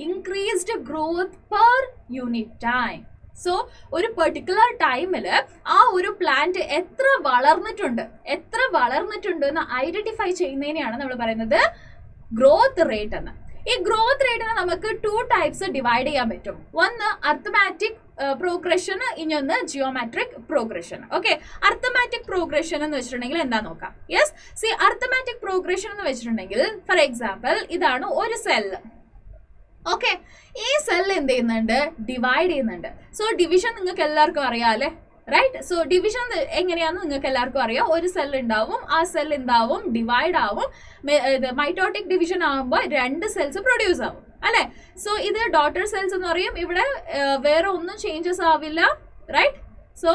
increased growth per unit time. So ഒരു പെർട്ടിക്കുലർ ടൈമിൽ ആ ഒരു പ്ലാന്റ് എത്ര വളർന്നിട്ടുണ്ട് എന്ന് ഐഡന്റിഫൈ ചെയ്യുന്നതിനെയാണ് നമ്മൾ പറയുന്നത് ഗ്രോത്ത് റേറ്റ് എന്ന്. ഈ ഗ്രോത്ത് റേറ്റിനെ നമുക്ക് 2 ടൈപ്സ് ഡിവൈഡ് ചെയ്യാൻ പറ്റും. ഒന്ന് അർത്ഥമാറ്റിക് പ്രോഗ്രഷൻ, ഇനിയൊന്ന് geometric progression. Okay, arithmetic progression എന്ന് വെച്ചിട്ടുണ്ടെങ്കിൽ എന്താ നോക്കാം. യെസ്, സി, അർത്ഥമാറ്റിക് പ്രോഗ്രഷൻ എന്ന് വെച്ചിട്ടുണ്ടെങ്കിൽ ഫോർ എക്സാമ്പിൾ ഇതാണ് ഒരു സെല്ല്. ഓക്കെ, ഈ സെല്ല് എന്ത് ചെയ്യുന്നുണ്ട്? ഡിവൈഡ് ചെയ്യുന്നുണ്ട്. സോ ഡിവിഷൻ നിങ്ങൾക്ക് എല്ലാവർക്കും അറിയാം അല്ലേ, റൈറ്റ്? സോ ഡിവിഷൻ എങ്ങനെയാണെന്ന് നിങ്ങൾക്ക് എല്ലാവർക്കും അറിയാം. ഒരു സെൽ ഉണ്ടാവും, ആ സെൽ എന്താവും? ഡിവൈഡ് ആവും. മൈറ്റോട്ടിക് ഡിവിഷൻ ആകുമ്പോൾ 2 സെൽസ് പ്രൊഡ്യൂസ് ആവും അല്ലെ. സോ ഇത് ഡോട്ടർ സെൽസ് എന്ന് പറയും. ഇവിടെ വേറെ ഒന്നും ചേഞ്ചസ് ആവില്ല, റൈറ്റ്? സോ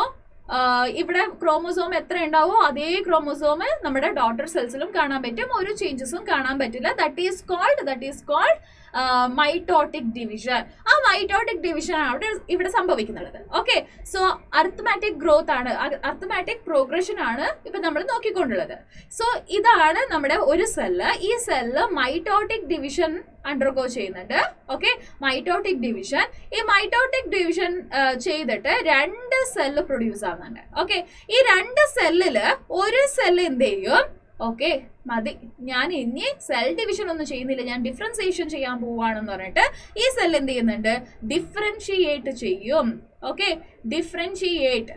ഇവിടെ ക്രോമോസോം എത്ര ഉണ്ടാവോ അതേ ക്രോമോസോം നമ്മുടെ ഡോട്ടർ സെൽസിലും കാണാൻ പറ്റും, ഒരു ചേഞ്ചസും കാണാൻ പറ്റില്ല. That is called mitotic division. ആ മൈറ്റോട്ടിക് ഡിവിഷൻ ആണ് ഇവിടെ സംഭവിക്കുന്നത്. ഓക്കെ, സോ അർത്ഥമാറ്റിക് ഗ്രോത്ത് ആണ്, അർത്ഥമാറ്റിക് പ്രോഗ്രഷൻ ആണ് ഇപ്പൊ നമ്മൾ നോക്കിക്കൊണ്ടുള്ളത്. സോ ഇതാണ് നമ്മുടെ ഒരു സെല്ല്. ഈ സെല്ല് മൈറ്റോട്ടിക് ഡിവിഷൻ അണ്ടർഗോ ചെയ്യുന്നുണ്ട്. Okay, mitotic division. ഈ മൈറ്റോട്ടിക് ഡിവിഷൻ ചെയ്തിട്ട് 2 സെല്ല് പ്രൊഡ്യൂസ് ആവുന്നുണ്ട്. ഓക്കെ, ഈ 2 സെല്ലില് ഒരു സെല്ല് എന്ത് ചെയ്യും? ഓക്കെ മതി, ഞാൻ ഇനി സെൽ ഡിവിഷൻ ഒന്നും ചെയ്യുന്നില്ല, ഞാൻ ഡിഫറൻസിയേഷൻ ചെയ്യാൻ പോവാണെന്ന് പറഞ്ഞിട്ട് ഈ സെൽ എന്ത് ചെയ്യുന്നുണ്ട്, ഡിഫറൻഷിയേറ്റ് ചെയ്യും. ഓക്കെ ഡിഫറൻഷിയേറ്റ്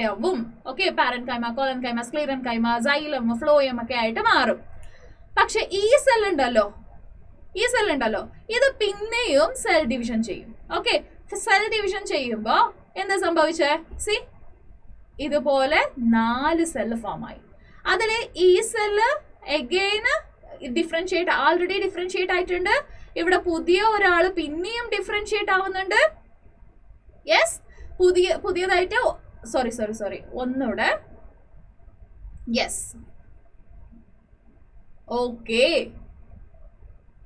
ആവും. ഓക്കെ പാരൻകൈമ, കോലൻകൈമ, സ്ക്ലീറൻകൈമ, സൈലം, ഫ്ലോയം ഒക്കെ ആയിട്ട് മാറും. പക്ഷെ ഈ സെൽ ഉണ്ടല്ലോ ഇത് പിന്നെയും സെൽ ഡിവിഷൻ ചെയ്യും. ഓക്കെ സെൽ ഡിവിഷൻ ചെയ്യുമ്പോ എന്താ സംഭവിച്ചേ, സി ഇതുപോലെ 4 സെല്ല് ഫോം ആയി. അതില് ഈ സെല്ല് എഗെയിൻ ആൾറെഡി ഡിഫറൻഷിയേറ്റ് ആയിട്ടുണ്ട്. ഇവിടെ പുതിയ ഒരാൾ പിന്നെയും ഡിഫറൻഷിയേറ്റ് ആവുന്നുണ്ട്. യെസ് പുതിയതായിട്ട് സോറി ഒന്നുകൂടെ. യെസ് ഓക്കെ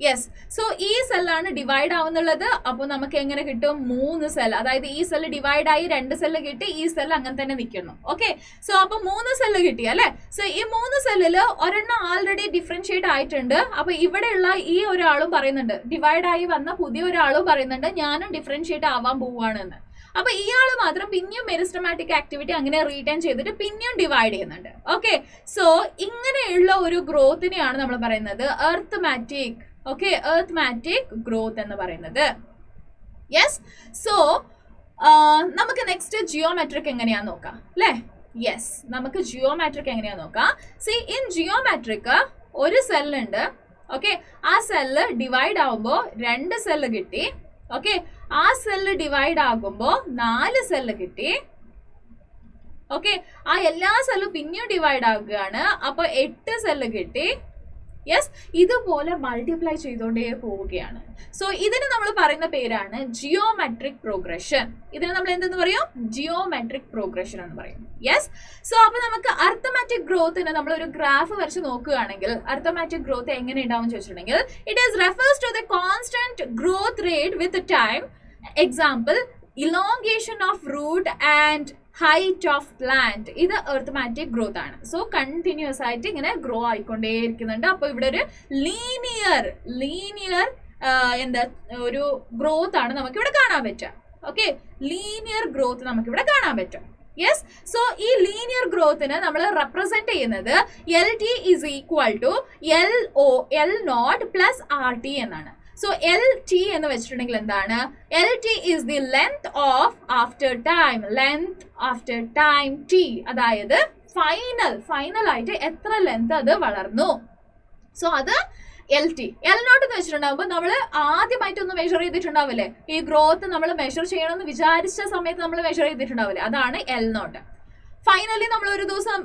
യെസ് സോ ഈ സെല്ലാണ് ഡിവൈഡ് ആവുന്നുള്ളത്. അപ്പോൾ നമുക്ക് എങ്ങനെ കിട്ടും, 3 സെൽ. അതായത് ഈ സെല്ല് ഡിവൈഡ് ആയി 2 സെല്ല് കിട്ടി, ഈ സെല്ല് അങ്ങനെ തന്നെ നിൽക്കുന്നു. ഓക്കെ സോ അപ്പൊ 3 സെല്ല് കിട്ടി അല്ലെ. സോ ഈ 3 സെല്ലില് ഒരെണ്ണം ആൾറെഡി ഡിഫറൻഷിയേറ്റ് ആയിട്ടുണ്ട്. അപ്പൊ ഇവിടെയുള്ള ഈ ഒരാളും പറയുന്നുണ്ട്, ഡിവൈഡ് ആയി വന്ന പുതിയ ഒരാളും പറയുന്നുണ്ട് ഞാനും ഡിഫറൻഷിയേറ്റ് ആവാൻ പോവാണെന്ന്. അപ്പൊ ഇയാൾ മാത്രം പിന്നെയും മെരിസ്റ്റമാറ്റിക് ആക്ടിവിറ്റി അങ്ങനെ റീറ്റൈൻ ചെയ്തിട്ട് പിന്നെയും ഡിവൈഡ് ചെയ്യുന്നുണ്ട്. ഓക്കെ സോ ഇങ്ങനെയുള്ള ഒരു ഗ്രോത്തിനെയാണ് നമ്മൾ പറയുന്നത് എർത്ത്മാറ്റിക്. ഓക്കെ എർത്ത്മാറ്റിക് ഗ്രോത്ത് എന്ന് പറയുന്നത്. യെസ് സോ നമുക്ക് നെക്സ്റ്റ് ജിയോമെട്രിക് എങ്ങനെയാന്ന് നോക്കാം അല്ലേ. യെസ് നമുക്ക് ജിയോമെട്രിക് എങ്ങനെയാന്ന് നോക്കാം. സി ഇൻ ജിയോമെട്രിക് ഒരു സെല്ലുണ്ട്. ഓക്കെ ആ സെല്ല് ഡിവൈഡ് ആവുമ്പോൾ 2 സെല്ല് കിട്ടി. ഓക്കെ ആ സെല്ല് ഡിവൈഡ് ആകുമ്പോൾ 4 സെല്ല് കിട്ടി. ഓക്കെ ആ എല്ലാ സെല്ലും പിന്നെയും ഡിവൈഡ് ആകുകയാണ്. അപ്പൊ 8 സെല്ല് കിട്ടി. യെസ് ഇതുപോലെ മൾട്ടിപ്ലൈ ചെയ്തുകൊണ്ടേ പോവുകയാണ്. സോ ഇതിന് നമ്മൾ പറയുന്ന പേരാണ് ജിയോമെട്രിക് പ്രോഗ്രഷൻ. ഇതിന് നമ്മൾ എന്തെന്ന് പറയും, ജിയോമെട്രിക് പ്രോഗ്രഷൻ എന്ന് പറയും. യെസ് സോ അപ്പൊ നമുക്ക് അർത്ഥമാറ്റിക് ഗ്രോത്തിന് നമ്മൾ ഒരു ഗ്രാഫ് വരച്ച് നോക്കുകയാണെങ്കിൽ അർത്ഥമാറ്റിക് ഗ്രോത്ത് എങ്ങനെ ഉണ്ടാവും ചോദിച്ചിട്ടുണ്ടെങ്കിൽ it is refers to the constant growth rate with time. Example elongation of root and height of plant. ഇത് എർത്ത്മാറ്റിക് ഗ്രോത്ത് ആണ്. സോ കണ്ടിന്യൂസ് ആയിട്ട് ഇങ്ങനെ ഗ്രോ ആയിക്കൊണ്ടേയിരിക്കുന്നുണ്ട്. അപ്പൊ ഇവിടെ ഒരു ലീനിയർ എന്താ ഒരു ഗ്രോത്ത് ആണ് നമുക്ക് ഇവിടെ കാണാൻ പറ്റുക. ഓക്കെ ലീനിയർ ഗ്രോത്ത് നമുക്ക് ഇവിടെ കാണാൻ പറ്റും. യെസ് സോ ഈ ലീനിയർ ഗ്രോത്തിനെ നമ്മൾ റെപ്രസെന്റ് ചെയ്യുന്നത് LT is equal to L0 plus RT എന്നാണ്. സോ LT എന്ന് വെച്ചിട്ടുണ്ടെങ്കിൽ എന്താണ്, LT is the length of after time T. അതായത് ഫൈനൽ ആയിട്ട് എത്ര ലെങ്ത് അത് വളർന്നു. സോ അത് LT. L0 എന്ന് വെച്ചിട്ടുണ്ടാകുമ്പോൾ നമ്മൾ ആദ്യമായിട്ടൊന്ന് മെഷർ ചെയ്തിട്ടുണ്ടാവില്ലേ, ഈ ഗ്രോത്ത് നമ്മൾ മെഷർ ചെയ്യണമെന്ന് വിചാരിച്ച സമയത്ത് നമ്മൾ മെഷർ ചെയ്തിട്ടുണ്ടാവില്ലേ, അതാണ് L0. ഫൈനലി നമ്മൾ ഒരു ദിവസം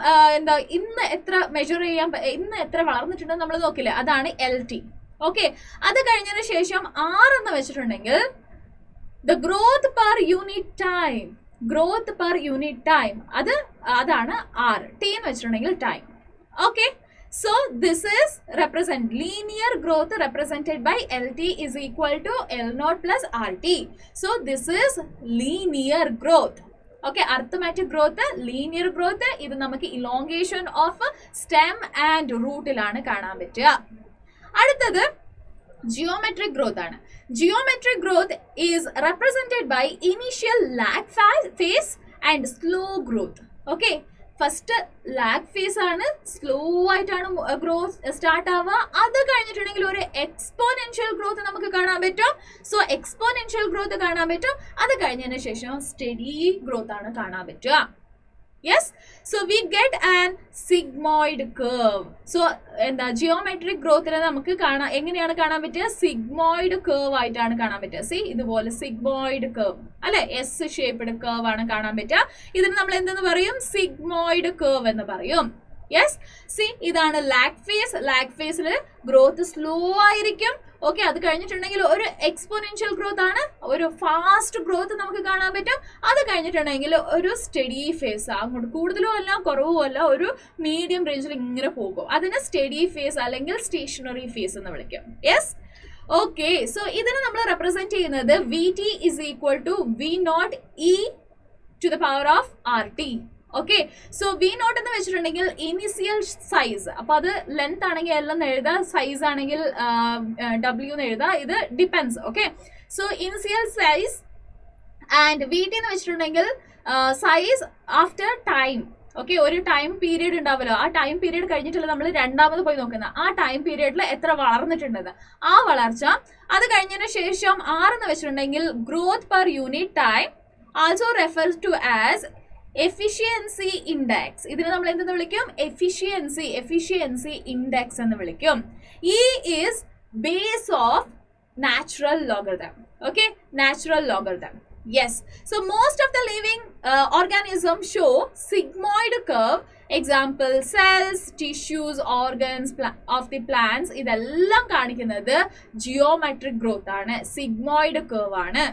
ഇന്ന് എത്ര മെഷർ ചെയ്യാൻ, ഇന്ന് എത്ര വളർന്നിട്ടുണ്ടെന്ന് നമ്മൾ നോക്കില്ലേ, അതാണ് LT. ഓക്കെ അത് കഴിഞ്ഞതിന് ശേഷം R എന്ന് വെച്ചിട്ടുണ്ടെങ്കിൽ the growth per unit time അതാണ് R. T എന്ന് വെച്ചിട്ടുണ്ടെങ്കിൽ time. Okay so this is linear growth represented by LT is equal to L0 plus RT. So this is linear growth. Okay arithmetic growth, linear growth. ഇത് നമുക്ക് elongation of stem and root ലാണ് കാണാൻ പറ്റുക. അടുത്തത് geometric growth ആണ്. Geometric growth is represented by initial lag phase and slow growth. Okay first lag phase ആണ്, slow ആയിട്ടാണ് growth start ആവുക. അത് കഴിഞ്ഞിട്ടുണ്ടെങ്കിൽ ഒരു എക്സ്പോനെൻഷ്യൽ ഗ്രോത്ത് നമുക്ക് കാണാൻ പറ്റും. സോ എക്സ്പോനെൻഷ്യൽ ഗ്രോത്ത് കാണാൻ പറ്റും. അത് കഴിഞ്ഞതിന് ശേഷം സ്റ്റഡി ഗ്രോത്ത് ആണ് കാണാൻ പറ്റുക. Yes so we get an sigmoid curve. So എന്താ ജിയോമെട്രിക് ഗ്രോത്തിനെ നമുക്ക് എങ്ങനെയാണ് കാണാൻ പറ്റുക, സിഗ്മോയിഡ് കർവ് ആയിട്ടാണ് കാണാൻ പറ്റുക. സി ഇതുപോലെ സിഗ്മോയിഡ് കർവ് അല്ലെ, എസ് ഷേപ്ഡ് കർവ് ആണ് കാണാൻ പറ്റുക. ഇതിന് നമ്മൾ എന്തെന്ന് പറയും, സിഗ്മോയിഡ് കർവ് എന്ന് പറയും. യെസ് സി ഇതാണ് ലാഗ് ഫേസിൽ ഗ്രോത്ത് സ്ലോ ആയിരിക്കും. ഓക്കെ അത് കഴിഞ്ഞിട്ടുണ്ടെങ്കിൽ ഒരു എക്സ്പോനെൻഷ്യൽ ഗ്രോത്ത് ആണ്, ഒരു ഫാസ്റ്റ് ഗ്രോത്ത് നമുക്ക് കാണാൻ പറ്റും. അത് കഴിഞ്ഞിട്ടുണ്ടെങ്കിൽ ഒരു സ്റ്റഡി ഫേസ്, അങ്ങോട്ട് കൂടുതലും അല്ല കുറവും അല്ല, ഒരു മീഡിയം റേഞ്ചിൽ ഇങ്ങനെ പോകും. അതിന് സ്റ്റഡി ഫേസ് അല്ലെങ്കിൽ സ്റ്റേഷനറി ഫേസ് എന്ന് വിളിക്കും. യെസ് ഓക്കെ സോ ഇതിനെ നമ്മൾ റെപ്രസെന്റ് ചെയ്യുന്നത് VT is equal to V0 E to the power of RT. Okay so V0 എന്ന് വെച്ചിട്ടുണ്ടെങ്കിൽ ഇനിഷ്യൽ സൈസ്, അപ്പൊ അത് ലെങ്ത് ആണെങ്കിൽ L എന്ന് എഴുതാം, സൈസ് ആണെങ്കിൽ W എന്ന് എഴുതാം, ഇത് depends. Okay so initial size and VT എന്ന് വെച്ചിട്ടുണ്ടെങ്കിൽ സൈസ് ആഫ്റ്റർ ടൈം. ഓക്കെ, ഒരു ടൈം പീരീഡ് ഉണ്ടാവുമല്ലോ, ആ ടൈം പീരീഡ് കഴിഞ്ഞിട്ടല്ല നമ്മൾ രണ്ടാമത് പോയി നോക്കുന്നത്, ആ ടൈം പീരീഡിൽ എത്ര വളർന്നിട്ടുണ്ടെന്ന്. ആ വളർച്ച അത് കഴിഞ്ഞതിന് ശേഷം 6 എന്ന് വെച്ചിട്ടുണ്ടെങ്കിൽ growth per unit time also refers to as efficiency index. ഇതിനെ നമ്മൾ എന്തെന്ന് വിളിക്കും? എഫിഷ്യൻസി ഇൻഡെക്സ് എന്ന് വിളിക്കും. E is base of natural logarithm. Okay, natural logarithm. Yes, so most of the living organisms show sigmoid curve. Example, cells, tissues, organs of the plants. ഇതെല്ലാം കാണിക്കുന്നത് geometric growth ആണ്, sigmoid curve ആണ്.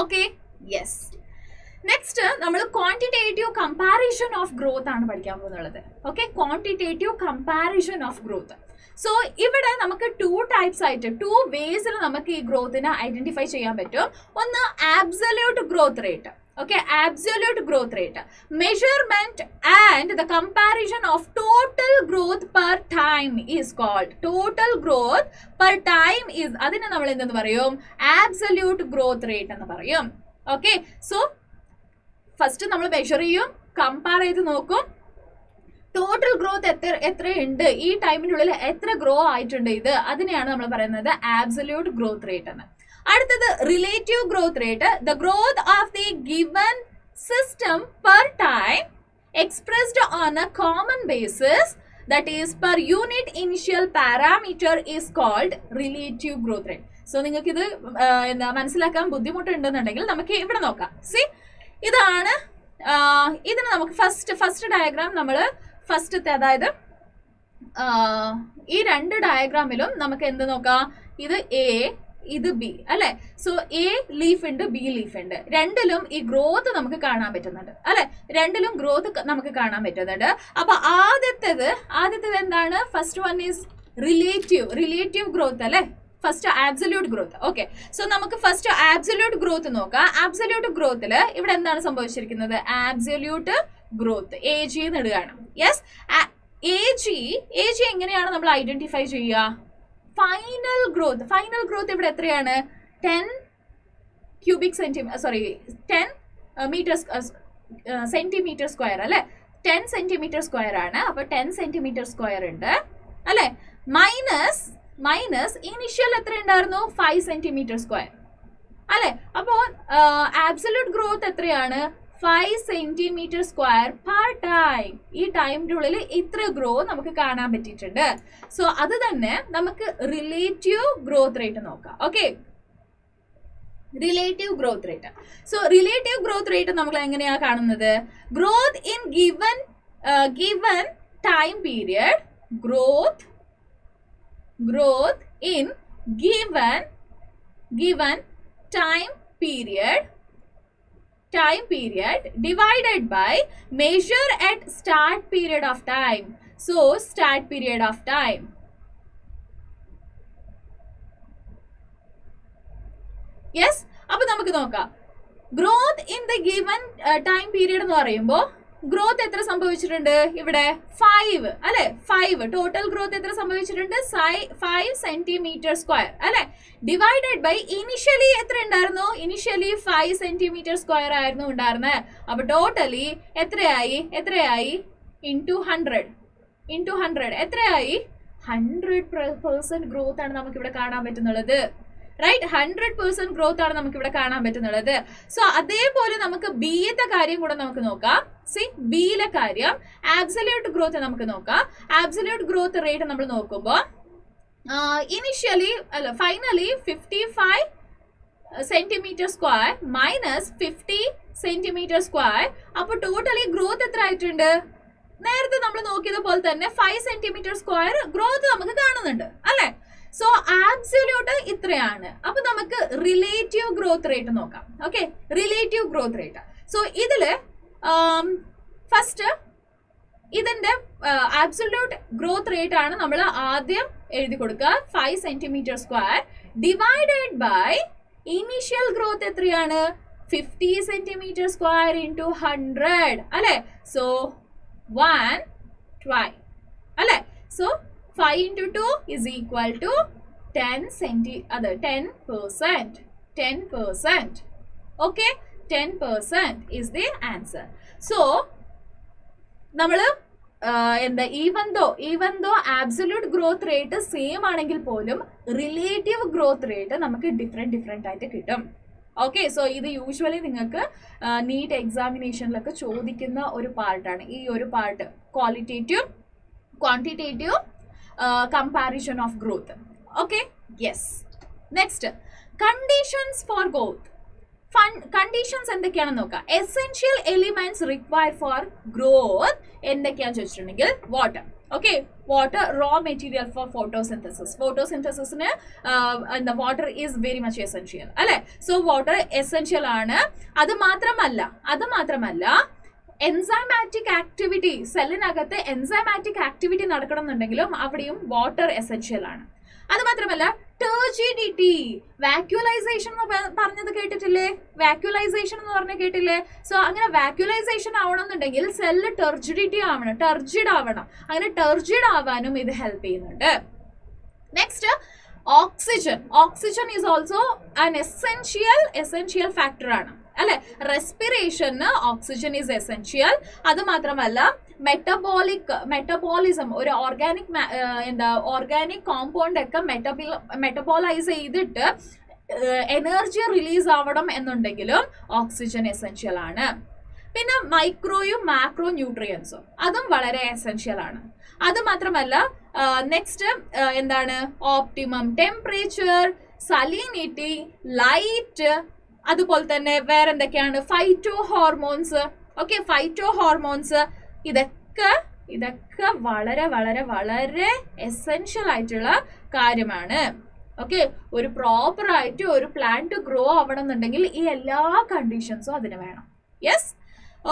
Okay, yes. Next നമ്മൾ quantitative comparison of growth ആണ് പഠിക്കാൻ പോകുന്നത്. Okay, quantitative comparison of growth. So ഇവിടെ നമുക്ക് 2 ടൈപ്സ് ആയിട്ട് 2 വേസിൽ നമുക്ക് ഈ ഗ്രോത്തിനെ ഐഡന്റിഫൈ ചെയ്യാൻ പറ്റും. ഒന്ന് absolute growth rate. Okay, absolute growth rate measurement and the comparison of total growth per time is called. Total growth per time is, അതിനെ നമ്മൾ എന്തെന്ന് പറയും? ആബ്സല്യൂട്ട് ഗ്രോത്ത് റേറ്റ് എന്ന് പറയും. ഓക്കെ, സോ ഫസ്റ്റ് നമ്മൾ മെഷർ ചെയ്യും, കമ്പയർ ചെയ്ത് നോക്കും, ടോട്ടൽ ഗ്രോത്ത് എത്രയുണ്ട്, ഈ ടൈമിനുള്ളിൽ എത്ര ഗ്രോ ആയിട്ടുണ്ട്, ഇത് അതിനെയാണ് നമ്മൾ പറയുന്നത് ആബ്സല്യൂട്ട് ഗ്രോത്ത് റേറ്റ് എന്ന്. അടുത്തത് relative growth rate, the growth of the given system per time expressed on a common basis, that is per unit initial parameter is called relative growth rate. So നിങ്ങൾക്ക് ഇത് മനസ്സിലാക്കാൻ ബുദ്ധിമുട്ടുണ്ടെന്നുണ്ടെങ്കിൽ നമുക്ക് ഇവിടെ നോക്കാം. C, ഇതാണ് ഇതിന് നമുക്ക് ഫസ്റ്റ് ഡയഗ്രാം നമ്മൾ ഫസ്റ്റത്തെ, അതായത് ഈ 2 ഡയഗ്രാമിലും നമുക്ക് എന്ത് നോക്കാം? ഇത് എ, ഇത് ബി അല്ലെ. സോ എ ലീഫ് ഉണ്ട്, ബി ലീഫ് ഉണ്ട്. രണ്ടിലും ഈ ഗ്രോത്ത് നമുക്ക് കാണാൻ പറ്റുന്നുണ്ട് അല്ലെ, രണ്ടിലും ഗ്രോത്ത് നമുക്ക് കാണാൻ പറ്റുന്നുണ്ട്. അപ്പൊ ആദ്യത്തേത് എന്താണ്? First one is relative growth അല്ലെ, first absolute growth. Okay, so നമുക്ക് ഫസ്റ്റ് ആബ്സല്യൂട്ട് ഗ്രോത്ത് നോക്കാം. ആബ്സല്യൂട്ട് ഗ്രോത്തിൽ ഇവിടെ എന്താണ് സംഭവിച്ചിരിക്കുന്നത്? ആബ്സല്യൂട്ട് ഗ്രോത്ത് AG എന്ന് ഇടുകയാണ്. യെസ്, AG എങ്ങനെയാണ് നമ്മൾ ഐഡന്റിഫൈ ചെയ്യുക? ഫൈനൽ ഗ്രോത്ത് ഇവിടെ എത്രയാണ്? 10 സെന്റിമീറ്റർ സ്ക്വയർ അല്ലെ, 10 സെന്റിമീറ്റർ സ്ക്വയർ ആണ്. അപ്പൊ 10 സെന്റിമീറ്റർ സ്ക്വയർ ഉണ്ട് അല്ലെ, മൈനസ് ഇനിഷ്യൽ എത്ര ഉണ്ടായിരുന്നു? 5 സെന്റിമീറ്റർ സ്ക്വയർ അല്ലെ. അപ്പോ ആബ്സല്യൂട്ട് ഗ്രോത്ത് എത്രയാണ്? 5 സെന്റിമീറ്റർ സ്ക്വയർ പെർ ടൈം. ഈ ടൈമിന്റെ ഉള്ളിൽ ഇത്ര ഗ്രോ നമുക്ക് കാണാൻ പറ്റിയിട്ടുണ്ട്. സോ അത് തന്നെ നമുക്ക് റിലേറ്റീവ് ഗ്രോത്ത് റേറ്റ് നോക്കാം. Okay, relative growth rate. So relative growth rate നമ്മൾ എങ്ങനെയാ കാണുന്നത്? Growth in given time period, growth in given time period divided by measure at start period of time. So start period of time. Yes, അപ്പോൾ നമുക്ക് നോക്കാം. Growth in the given time period എന്ന് പറയുമ്പോൾ growth എത്ര സംഭവിച്ചിട്ടുണ്ട്? ഇവിടെ 5 അല്ലെ, 5 total growth എത്ര സംഭവിച്ചിട്ടുണ്ട്? 5 സെന്റിമീറ്റർ സ്ക്വയർ അല്ലെ, ഡിവൈഡഡ് ബൈ ഇനിഷ്യലി എത്ര ഉണ്ടായിരുന്നു? ഇനിഷ്യലി 5 സെന്റിമീറ്റർ സ്ക്വയർ ആയിരുന്നു ഉണ്ടായിരുന്നത്. അപ്പൊ ടോട്ടലി എത്രയായി? ഇൻറ്റു 100 എത്രയായി? 100% ഗ്രോത്ത് ആണ് നമുക്ക് ഇവിടെ കാണാൻ പറ്റുന്നത്. റൈറ്റ്, 100% ഗ്രോത്ത് ആണ് നമുക്ക് ഇവിടെ കാണാൻ പറ്റുന്നത്. സോ അതേപോലെ നമുക്ക് ബിയിലത്തെ കാര്യം കൂടെ നമുക്ക് നോക്കാം. സി, ബിയിലെ കാര്യം ആബ്സല്യൂട്ട് ഗ്രോത്ത് നമുക്ക് നോക്കാം. ആബ്സല്യൂട്ട് ഗ്രോത്ത് റേറ്റ് നമ്മൾ നോക്കുമ്പോൾ finally 55 centimetre square minus 50 centimetre square. അപ്പൊ ടോട്ടലി ഗ്രോത്ത് എത്ര ആയിട്ടുണ്ട്? നേരത്തെ നമ്മൾ നോക്കിയത് പോലെ തന്നെ 5 സെന്റിമീറ്റർ സ്ക്വയർ ഗ്രോത്ത് നമുക്ക് കാണുന്നുണ്ട് അല്ലെ. സോ ആബ്സല്യൂട്ട് ഇത്രയാണ്. അപ്പൊ നമുക്ക് റിലേറ്റീവ് ഗ്രോത്ത് റേറ്റ് നോക്കാം. Okay, relative growth rate. So ഇതില് ഫസ്റ്റ് ഇതിന്റെ ആബ്സല്യൂട്ട് ഗ്രോത്ത് റേറ്റ് ആണ് നമ്മൾ ആദ്യം എഴുതി കൊടുക്കുക. 5 centimetre square divided by initial growth എത്രയാണ്? 50 സെന്റിമീറ്റർ സ്ക്വയർ ഇൻറ്റു 100 അല്ലെ. സോ 1/2 അല്ലെ. So 5 into 2 is equal to 10%. 10%. Okay, 10% is the answer. So നമ്മൾ എന്താ even though absolute growth rate same ആണെങ്കിൽ പോലും റിലേറ്റീവ് ഗ്രോത്ത് റേറ്റ് നമുക്ക് ഡിഫറെന്റ് ആയിട്ട് കിട്ടും. ഓക്കെ, സോ ഇത് യൂഷ്വലി നിങ്ങൾക്ക് നീറ്റ് എക്സാമിനേഷനിലൊക്കെ ചോദിക്കുന്ന ഒരു പാർട്ടാണ് ഈ ഒരു part, qualitative quantitative comparison of growth. Okay, yes. Next, conditions for growth. Conditions എന്തൊക്കെയാണെന്ന് നോക്കാം. Essential elements required for growth എന്തൊക്കെയാണെന്ന് ചോദിച്ചിട്ടുണ്ടെങ്കിൽ water. Okay, water raw material for photosynthesis. ഫോട്ടോസിന്തസിസിന് എന്താ water is very much essential അല്ലെ. സോ വാട്ടർ എസെൻഷ്യൽ ആണ്. അത് മാത്രമല്ല എൻസൈമാറ്റിക് ആക്ടിവിറ്റി, സെല്ലിനകത്ത് എൻസൈമാറ്റിക് ആക്ടിവിറ്റി നടക്കണം എന്നുണ്ടെങ്കിലും അവിടെയും വാട്ടർ എസെൻഷ്യൽ ആണ്. അത് മാത്രമല്ല ടെർജിഡിറ്റി, വാക്യുലൈസേഷൻ എന്ന് പറഞ്ഞത് കേട്ടിട്ടില്ലേ? വാക്യുലൈസേഷൻ എന്ന് പറഞ്ഞ കേട്ടില്ലേ? സോ അങ്ങനെ വാക്യുലൈസേഷൻ ആവണമെന്നുണ്ടെങ്കിൽ സെല്ല് ടെർജിഡ് ആവണം. അങ്ങനെ ടെർജിഡ് ആവാനും ഇത് ഹെൽപ്പ് ചെയ്യുന്നുണ്ട്. Next, oxygen is also an essential factor ആണ് അല്ലെ. Respiration oxygen is essential. അത് മാത്രമല്ല മെറ്റബോളിസം, ഒരു ഓർഗാനിക് കോമ്പൗണ്ട് ഒക്കെ മെറ്റബോളൈസ് ചെയ്തിട്ട് എനർജി റിലീസ് ആവണം എന്നുണ്ടെങ്കിലും ഓക്സിജൻ എസെൻഷ്യൽ ആണ്. പിന്നെ മൈക്രോയും മാക്രോ ന്യൂട്രിയൻസും അതും വളരെ എസെൻഷ്യൽ ആണ്. അത് മാത്രമല്ല നെക്സ്റ്റ് എന്താണ്, ഓപ്റ്റിമം ടെമ്പറേച്ചർ, സലിനിറ്റി, ലൈറ്റ്, അതുപോലെ തന്നെ വേറെ എന്തൊക്കെയാണ്, phyto hormones. Okay, phyto hormones ഇതൊക്കെ വളരെ വളരെ വളരെ എസെൻഷ്യൽ ആയിട്ടുള്ള കാര്യമാണ്. ഓക്കെ, ഒരു പ്രോപ്പർ ആയിട്ട് ഒരു പ്ലാന്റ് ഗ്രോ ആവണം എന്നുണ്ടെങ്കിൽ ഈ എല്ലാ കണ്ടീഷൻസും അതിന് വേണം. Yes,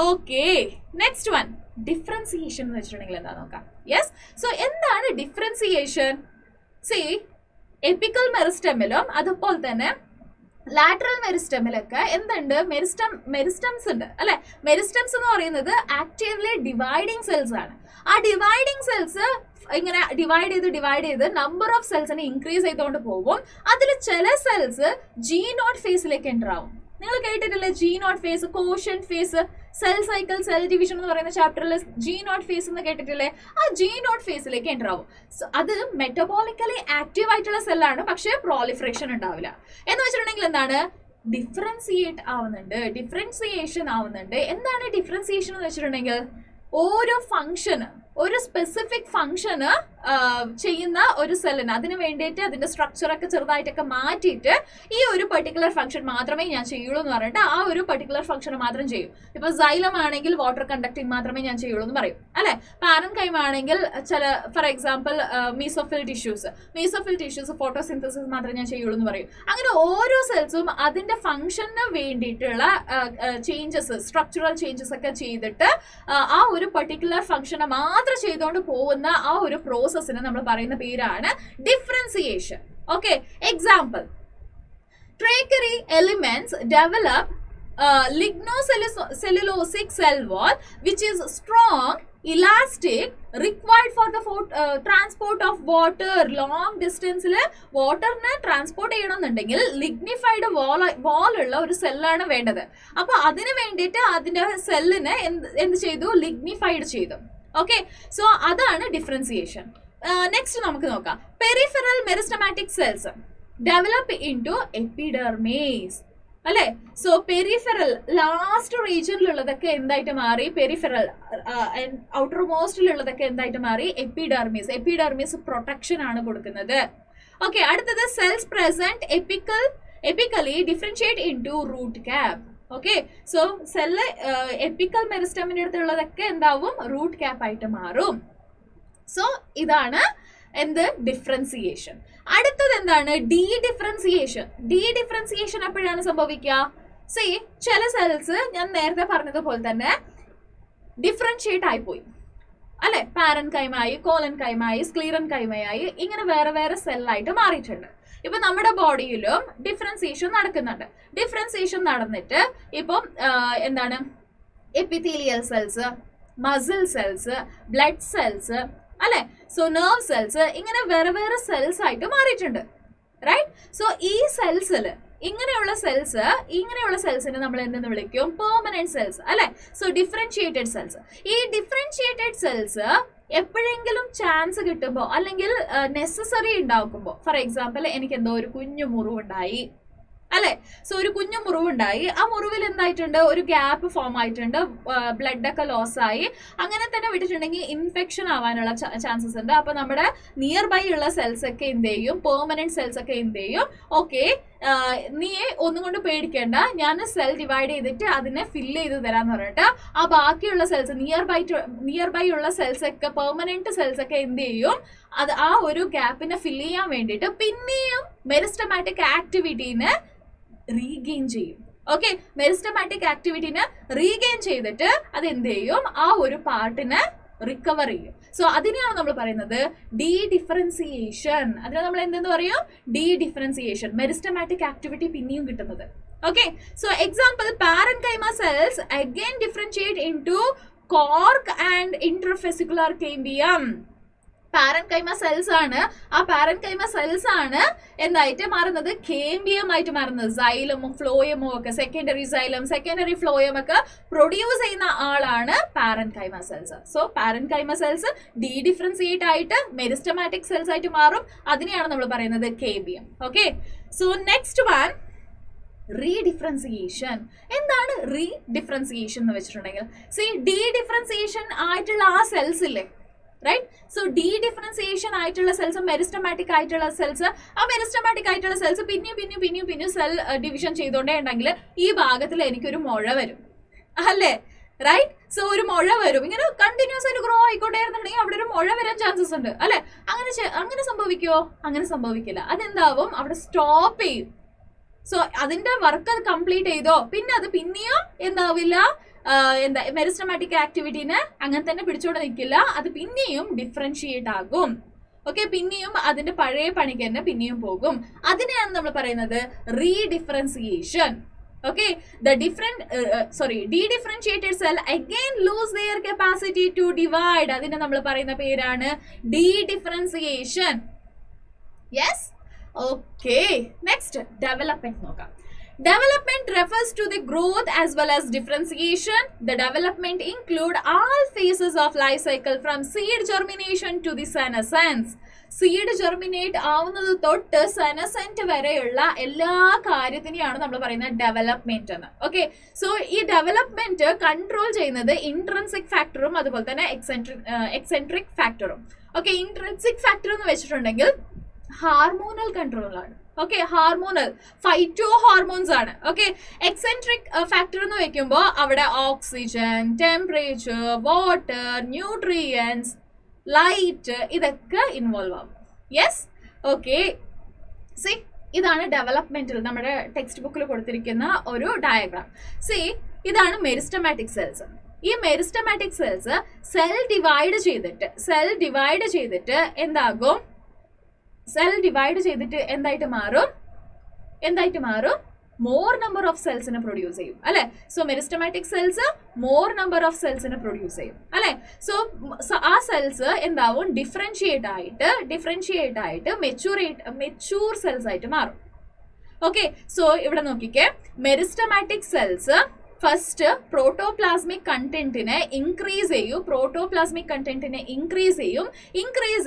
okay. Next one, differentiation എന്ന് വെച്ചിട്ടുണ്ടെങ്കിൽ എന്താ നോക്കാം. യെസ്, സോ എന്താണ് ഡിഫറൻസിയേഷൻ? സി, എപ്പിക്കൽ മെറിസ്റ്റമിലും അതുപോലെ തന്നെ ലാറ്ററൽ മെറിസ്റ്റമിലൊക്കെ എന്തുണ്ട്, മെറിസ്റ്റംസ് ഉണ്ട് അല്ലെ. മെറിസ്റ്റംസ് എന്ന് പറയുന്നത് ആക്റ്റീവ്ലി ഡിവൈഡിങ് സെൽസ് ആണ്. ആ ഡിവൈഡിങ് സെൽസ് ഇങ്ങനെ ഡിവൈഡ് ചെയ്ത് നമ്പർ ഓഫ് സെൽസിനെ ഇൻക്രീസ് ചെയ്തുകൊണ്ട് പോകും. അതിൽ ചില സെൽസ് G0 ഫേസിലേക്ക് എൻ്റർ ആവും. നിങ്ങൾ കേട്ടിട്ടില്ലേ G0 phase, quiescent phase, cell cycle, cell division എന്ന് പറയുന്ന ചാപ്റ്ററിൽ G0 ഫേസ് എന്ന് കേട്ടിട്ടില്ലേ? ആ G0 ഫേസിലേക്ക് എൻ്റർ ആവും. അത് മെറ്റബോളിക്കലി ആക്റ്റീവ് ആയിട്ടുള്ള സെല്ലാണ്, പക്ഷേ പ്രോളിഫറേഷൻ ഉണ്ടാവില്ല. എന്ന് വെച്ചിട്ടുണ്ടെങ്കിൽ എന്താണ്, ഡിഫറൻസിയേഷൻ ആവുന്നുണ്ട്. എന്താണ് ഡിഫറൻസിയേഷൻ എന്ന് വെച്ചിട്ടുണ്ടെങ്കിൽ ഒരു സ്പെസിഫിക് ഫംഗ്ഷന് ചെയ്യുന്ന ഒരു സെല്ലിന് അതിന് വേണ്ടിയിട്ട് അതിന്റെ സ്ട്രക്ചറൊക്കെ ചെറുതായിട്ടൊക്കെ മാറ്റിയിട്ട് ഈ ഒരു പെർട്ടിക്കുലർ ഫംഗ്ഷൻ മാത്രമേ ഞാൻ ചെയ്യുള്ളൂ എന്ന് പറഞ്ഞിട്ട് ആ ഒരു പെർട്ടിക്കുലർ ഫംഗ്ഷൻ മാത്രം ചെയ്യും. ഇപ്പൊ സൈലം ആണെങ്കിൽ വാട്ടർ കണ്ടക്ടിങ് മാത്രമേ ഞാൻ ചെയ്യുള്ളൂ എന്ന് പറയും അല്ലെ. പാരൻകൈം ആണെങ്കിൽ ചില for example mesophyll tissues photosynthesis മാത്രമേ ഞാൻ ചെയ്യുള്ളൂ എന്ന് പറയും. അങ്ങനെ ഓരോ സെൽസും അതിന്റെ ഫംഗ്ഷന് വേണ്ടിയിട്ടുള്ള സ്ട്രക്ചറൽ ചേഞ്ചസ് ഒക്കെ ചെയ്തിട്ട് ആ ഒരു പെർട്ടിക്കുലർ ഫംഗ്ഷനെ മാത്രം ചെയ്തുകൊണ്ട് പോകുന്ന ആ ഒരു പ്രോസസ്സിനെ നമ്മൾ പറയുന്ന പേരാണ് differentiation. Okay, example, tracheary elements develop lignocellulosic cell wall which is strong, elastic, required for the transport of water. long distance വാട്ടറിനെ ട്രാൻസ്പോർട്ട് ചെയ്യണമെന്നുണ്ടെങ്കിൽ ലിഗ്നിഫൈഡ് വാൾ ഉള്ള ഒരു സെല്ലാണ് വേണ്ടത്. അപ്പൊ അതിന് വേണ്ടിയിട്ട് അതിന്റെ സെല്ലിനെ എന്ത് ചെയ്തു, ലിഗ്നിഫൈഡ് ചെയ്തു. ഓക്കെ, സോ അതാണ് ഡിഫറൻസിയേഷൻ. നെക്സ്റ്റ് നമുക്ക് നോക്കാം, peripheral meristematic cells develop into epidermis അല്ലെ. സോ പെരിഫറൽ ലാസ്റ്റ് റീജിയനിലുള്ളതൊക്കെ എന്തായിട്ട് മാറി, പെരിഫറൽ ഔട്ടർ മോസ്റ്റിലുള്ളതൊക്കെ എന്തായിട്ട് മാറി, എപ്പിഡെർമിസ് പ്രൊട്ടക്ഷൻ ആണ് കൊടുക്കുന്നത്. ഓക്കെ, അടുത്തത് cells present apically differentiate into root cap. Okay, so cell apical മെറിസ്റ്റമിന്റെ അടുത്തുള്ളതൊക്കെ എന്താവും, റൂട്ട് ക്യാപ്പ് ആയിട്ട് മാറും. സോ ഇതാണ് എന്ത്, ഡിഫറൻസിയേഷൻ. അടുത്തത് എന്താണ്, ഡിഡിഫറൻസിയേഷൻ എപ്പോഴാണ് സംഭവിക്കുക? സി, ചില സെൽസ് ഞാൻ നേരത്തെ പറഞ്ഞതുപോലെ തന്നെ ഡിഫറൻഷിയേറ്റ് ആയിപ്പോയി അല്ലെ. പാരൻ കൈമായി, കോലൻ കൈമായി, സ്ക്ലീറൻ കൈമയായി, ഇങ്ങനെ വേറെ വേറെ സെല്ലായിട്ട് മാറിയിട്ടുണ്ട്. ഇപ്പൊ നമ്മുടെ ബോഡിയിലും ഡിഫറൻസിയേഷൻ നടക്കുന്നുണ്ട്. ഡിഫറൻസിയേഷൻ നടന്നിട്ട് ഇപ്പം എന്താണ്, epithelial cells, muscle cells, blood cells അല്ലെ, സോ നെർവ് സെൽസ്, ഇങ്ങനെ വേറെ വേറെ സെൽസ് ആയിട്ട് മാറിയിട്ടുണ്ട്. റൈറ്റ്. സോ ഈ സെൽസിൽ ഇങ്ങനെയുള്ള സെൽസിനെ നമ്മൾ എന്തെന്ന് വിളിക്കും? പെർമനന്റ് സെൽസ് അല്ലെ. So differentiated cells. ഈ ഡിഫറൻഷിയേറ്റഡ് സെൽസ് എപ്പോഴെങ്കിലും ചാൻസ് കിട്ടുമ്പോൾ അല്ലെങ്കിൽ നെസസറി ഉണ്ടാക്കുമ്പോൾ, ഫോർ എക്സാമ്പിൾ എനിക്ക് എന്തോ ഒരു കുഞ്ഞു മുറിവുണ്ടായി അല്ലെ. സോ ഒരു കുഞ്ഞു മുറിവുണ്ടായി, ആ മുറിവിൽ എന്തായിട്ടുണ്ട്? ഒരു ഗ്യാപ്പ് ഫോം ആയിട്ടുണ്ട്, ബ്ലഡ് ഒക്കെ ലോസ് ആയി, അങ്ങനെ തന്നെ വിട്ടിട്ടുണ്ടെങ്കിൽ ഇൻഫെക്ഷൻ ആവാനുള്ള ചാൻസസ് ഉണ്ട്. അപ്പൊ നമ്മുടെ നിയർ ബൈ ഉള്ള സെൽസ് ഒക്കെ എന്ത് ചെയ്യും? പെർമനന്റ് സെൽസ് ഒക്കെ എന്ത് ചെയ്യും? ഓക്കെ, നീ ഒന്നും കൊണ്ട് പേടിക്കേണ്ട, ഞാൻ സെൽ ഡിവൈഡ് ചെയ്തിട്ട് അതിനെ ഫില്ല് ചെയ്ത് തരാന്ന് പറഞ്ഞിട്ട് ആ ബാക്കിയുള്ള സെൽസ് നിയർ ബൈ ഉള്ള സെൽസ് ഒക്കെ, പെർമനന്റ് സെൽസ് ഒക്കെ എന്ത് ചെയ്യും? അത് ആ ഒരു ഗ്യാപ്പിനെ ഫില്ല് ചെയ്യാൻ വേണ്ടിയിട്ട് പിന്നെയും മെരിസ്റ്റമാറ്റിക് ആക്ടിവിറ്റീനെ റീഗെയിൻ ചെയ്യും. ഓക്കെ, മെരിസ്റ്റമാറ്റിക് ആക്ടിവിറ്റീനെ റീഗെയിൻ ചെയ്തിട്ട് അത് എന്ത് ചെയ്യും? ആ ഒരു പാർട്ടിനെ റിക്കവർ ചെയ്യും. സോ അതിനെയാണ് നമ്മൾ പറയുന്നത് ഡി ഡിഫറൻസിയേഷൻ. അതിനെ നമ്മൾ എന്തെന്ന് പറയും? D differentiation. മെരിസ്റ്റമാറ്റിക് ആക്ടിവിറ്റി പിന്നെയും കിട്ടുന്നത്. Okay, so example, parenchyma cells again differentiate into cork and interfascicular cambium. Parenchyma cells ആണ്, ആ പാരൻകൈമ സെൽസ് ആണ് എന്തായിട്ട് മാറുന്നത്? കേമ്പിയം ആയിട്ട് മാറുന്നത്. സൈലമും ഫ്ലോയമും ഒക്കെ, സെക്കൻഡറി സൈലം, സെക്കൻഡറി ഫ്ലോയം ഒക്കെ പ്രൊഡ്യൂസ് ചെയ്യുന്ന ആളാണ് parenchyma cells. So parenchyma cells dedifferentiate ആയിട്ട് മെരിസ്റ്റമാറ്റിക് സെൽസ് ആയിട്ട് മാറും. അതിനെയാണ് നമ്മൾ പറയുന്നത് cambium. Okay, so next one, redifferentiation. എന്താണ് റീഡിഫറൻസിയേഷൻ എന്ന് വെച്ചിട്ടുണ്ടെങ്കിൽ, ഡി ഡിഫറൻസിയേഷൻ ആയിട്ടുള്ള ആ സെൽസ് ഇല്ലേ, റൈറ്റ്? സോ ഡി ഡിഫറൻസിയേഷൻ ആയിട്ടുള്ള സെൽസ്, മെരിസ്റ്റമാറ്റിക് ആയിട്ടുള്ള സെൽസ്, ആ മെരിസ്റ്റമാറ്റിക് ആയിട്ടുള്ള സെൽസ് പിന്നെയും സെൽ ഡിവിഷൻ ചെയ്തോണ്ടേ ഉണ്ടെങ്കിൽ ഈ ഭാഗത്തിൽ എനിക്കൊരു മുഴ വരും അല്ലേ, റൈറ്റ്? സോ ഒരു മുഴ വരും, ഇങ്ങനെ കണ്ടിന്യൂസ് ആയിട്ട് ഗ്രോ ആയിക്കോട്ടെന്നുണ്ടെങ്കിൽ അവിടെ ഒരു മുഴ വരാൻ ചാൻസസ് ഉണ്ട് അല്ലെ. അങ്ങനെ സംഭവിക്കുമോ? അങ്ങനെ സംഭവിക്കില്ല. അതെന്താവും? അവിടെ സ്റ്റോപ്പ് ചെയ്യും. സോ അതിന്റെ വർക്ക് കംപ്ലീറ്റ് ചെയ്തോ, പിന്നെ അത് പിന്നെയും എന്താവില്ല, മെരിസ്റ്റമാറ്റിക് ആക്ടിവിറ്റീനെ അങ്ങനെ തന്നെ പിടിച്ചോണ്ട് നിൽക്കില്ല, അത് പിന്നെയും ഡിഫറൻഷിയേറ്റ് ആകും. ഓക്കെ, പിന്നെയും അതിന്റെ പഴയ പണിക്ക് തന്നെ പിന്നെയും പോകും. അതിനെയാണ് നമ്മൾ പറയുന്നത് റീഡിഫറൻസിയേഷൻ. Okay, the de-differentiated cell again lose their capacity to divide. അതിനെ നമ്മൾ പറയുന്ന പേരാണ് de-differentiation. Yes? Okay. Next, development നോക്കാം. Development refers to the growth as well as differentiation. The development include all phases of life cycle from seed germination to the senescence. Seed germinate ആവുന്നത് തൊട്ട് senescent വരെയുള്ള എല്ലാ കാര്യത്തിനെയാണ് നമ്മൾ പറയുന്നത് development എന്ന്. Okay, so ഈ development control ചെയ്യുന്നത് intrinsic ഫാക്ടറും അതുപോലെ തന്നെ എക്സെൻട്രിക് ഫാക്ടറും. ഓക്കെ, ഇൻട്രൻസിക് ഫാക്ടർ എന്ന് വെച്ചിട്ടുണ്ടെങ്കിൽ ഹാർമോണൽ കൺട്രോളാണ്. ഓക്കെ, ഹാർമോണൽ ഫൈറ്റോ ഹോർമോൺസ് ആണ്. ഓക്കെ, എക്സെൻട്രിക് ഫാക്ടർ എന്ന് വെക്കുമ്പോൾ അവിടെ oxygen, temperature, water, nutrients, light ഇതൊക്കെ ഇൻവോൾവ് ആവും. Yes, okay. സി, ഇതാണ് ഡെവലപ്മെന്റിൽ നമ്മുടെ ടെക്സ്റ്റ് ബുക്കിൽ കൊടുത്തിരിക്കുന്ന ഒരു ഡയഗ്രാം. സി, ഇതാണ് മെരിസ്റ്റമാറ്റിക് സെൽസ്. ഈ മെരിസ്റ്റമാറ്റിക് സെൽസ് സെൽ ഡിവൈഡ് ചെയ്തിട്ട് എന്താകും? സെൽ ഡിവൈഡ് ചെയ്തിട്ട് എന്തായിട്ട് മാറും? മോർ നമ്പർ ഓഫ് സെൽസിനെ പ്രൊഡ്യൂസ് ചെയ്യും അല്ലെ. So meristematic cells more number of സെൽസിനെ പ്രൊഡ്യൂസ് ചെയ്യും അല്ലെ. സോ ആ സെൽസ് എന്താവും? ഡിഫറൻഷിയേറ്റ് ആയിട്ട് മെച്ചൂർ സെൽസ് ആയിട്ട് മാറും. ഓക്കെ, സോ ഇവിടെ നോക്കിക്കേ, മെരിസ്റ്റമാറ്റിക് സെൽസ് ഫസ്റ്റ് പ്രോട്ടോപ്ലാസ്മിക് കണ്ടന്റിനെ ഇൻക്രീസ്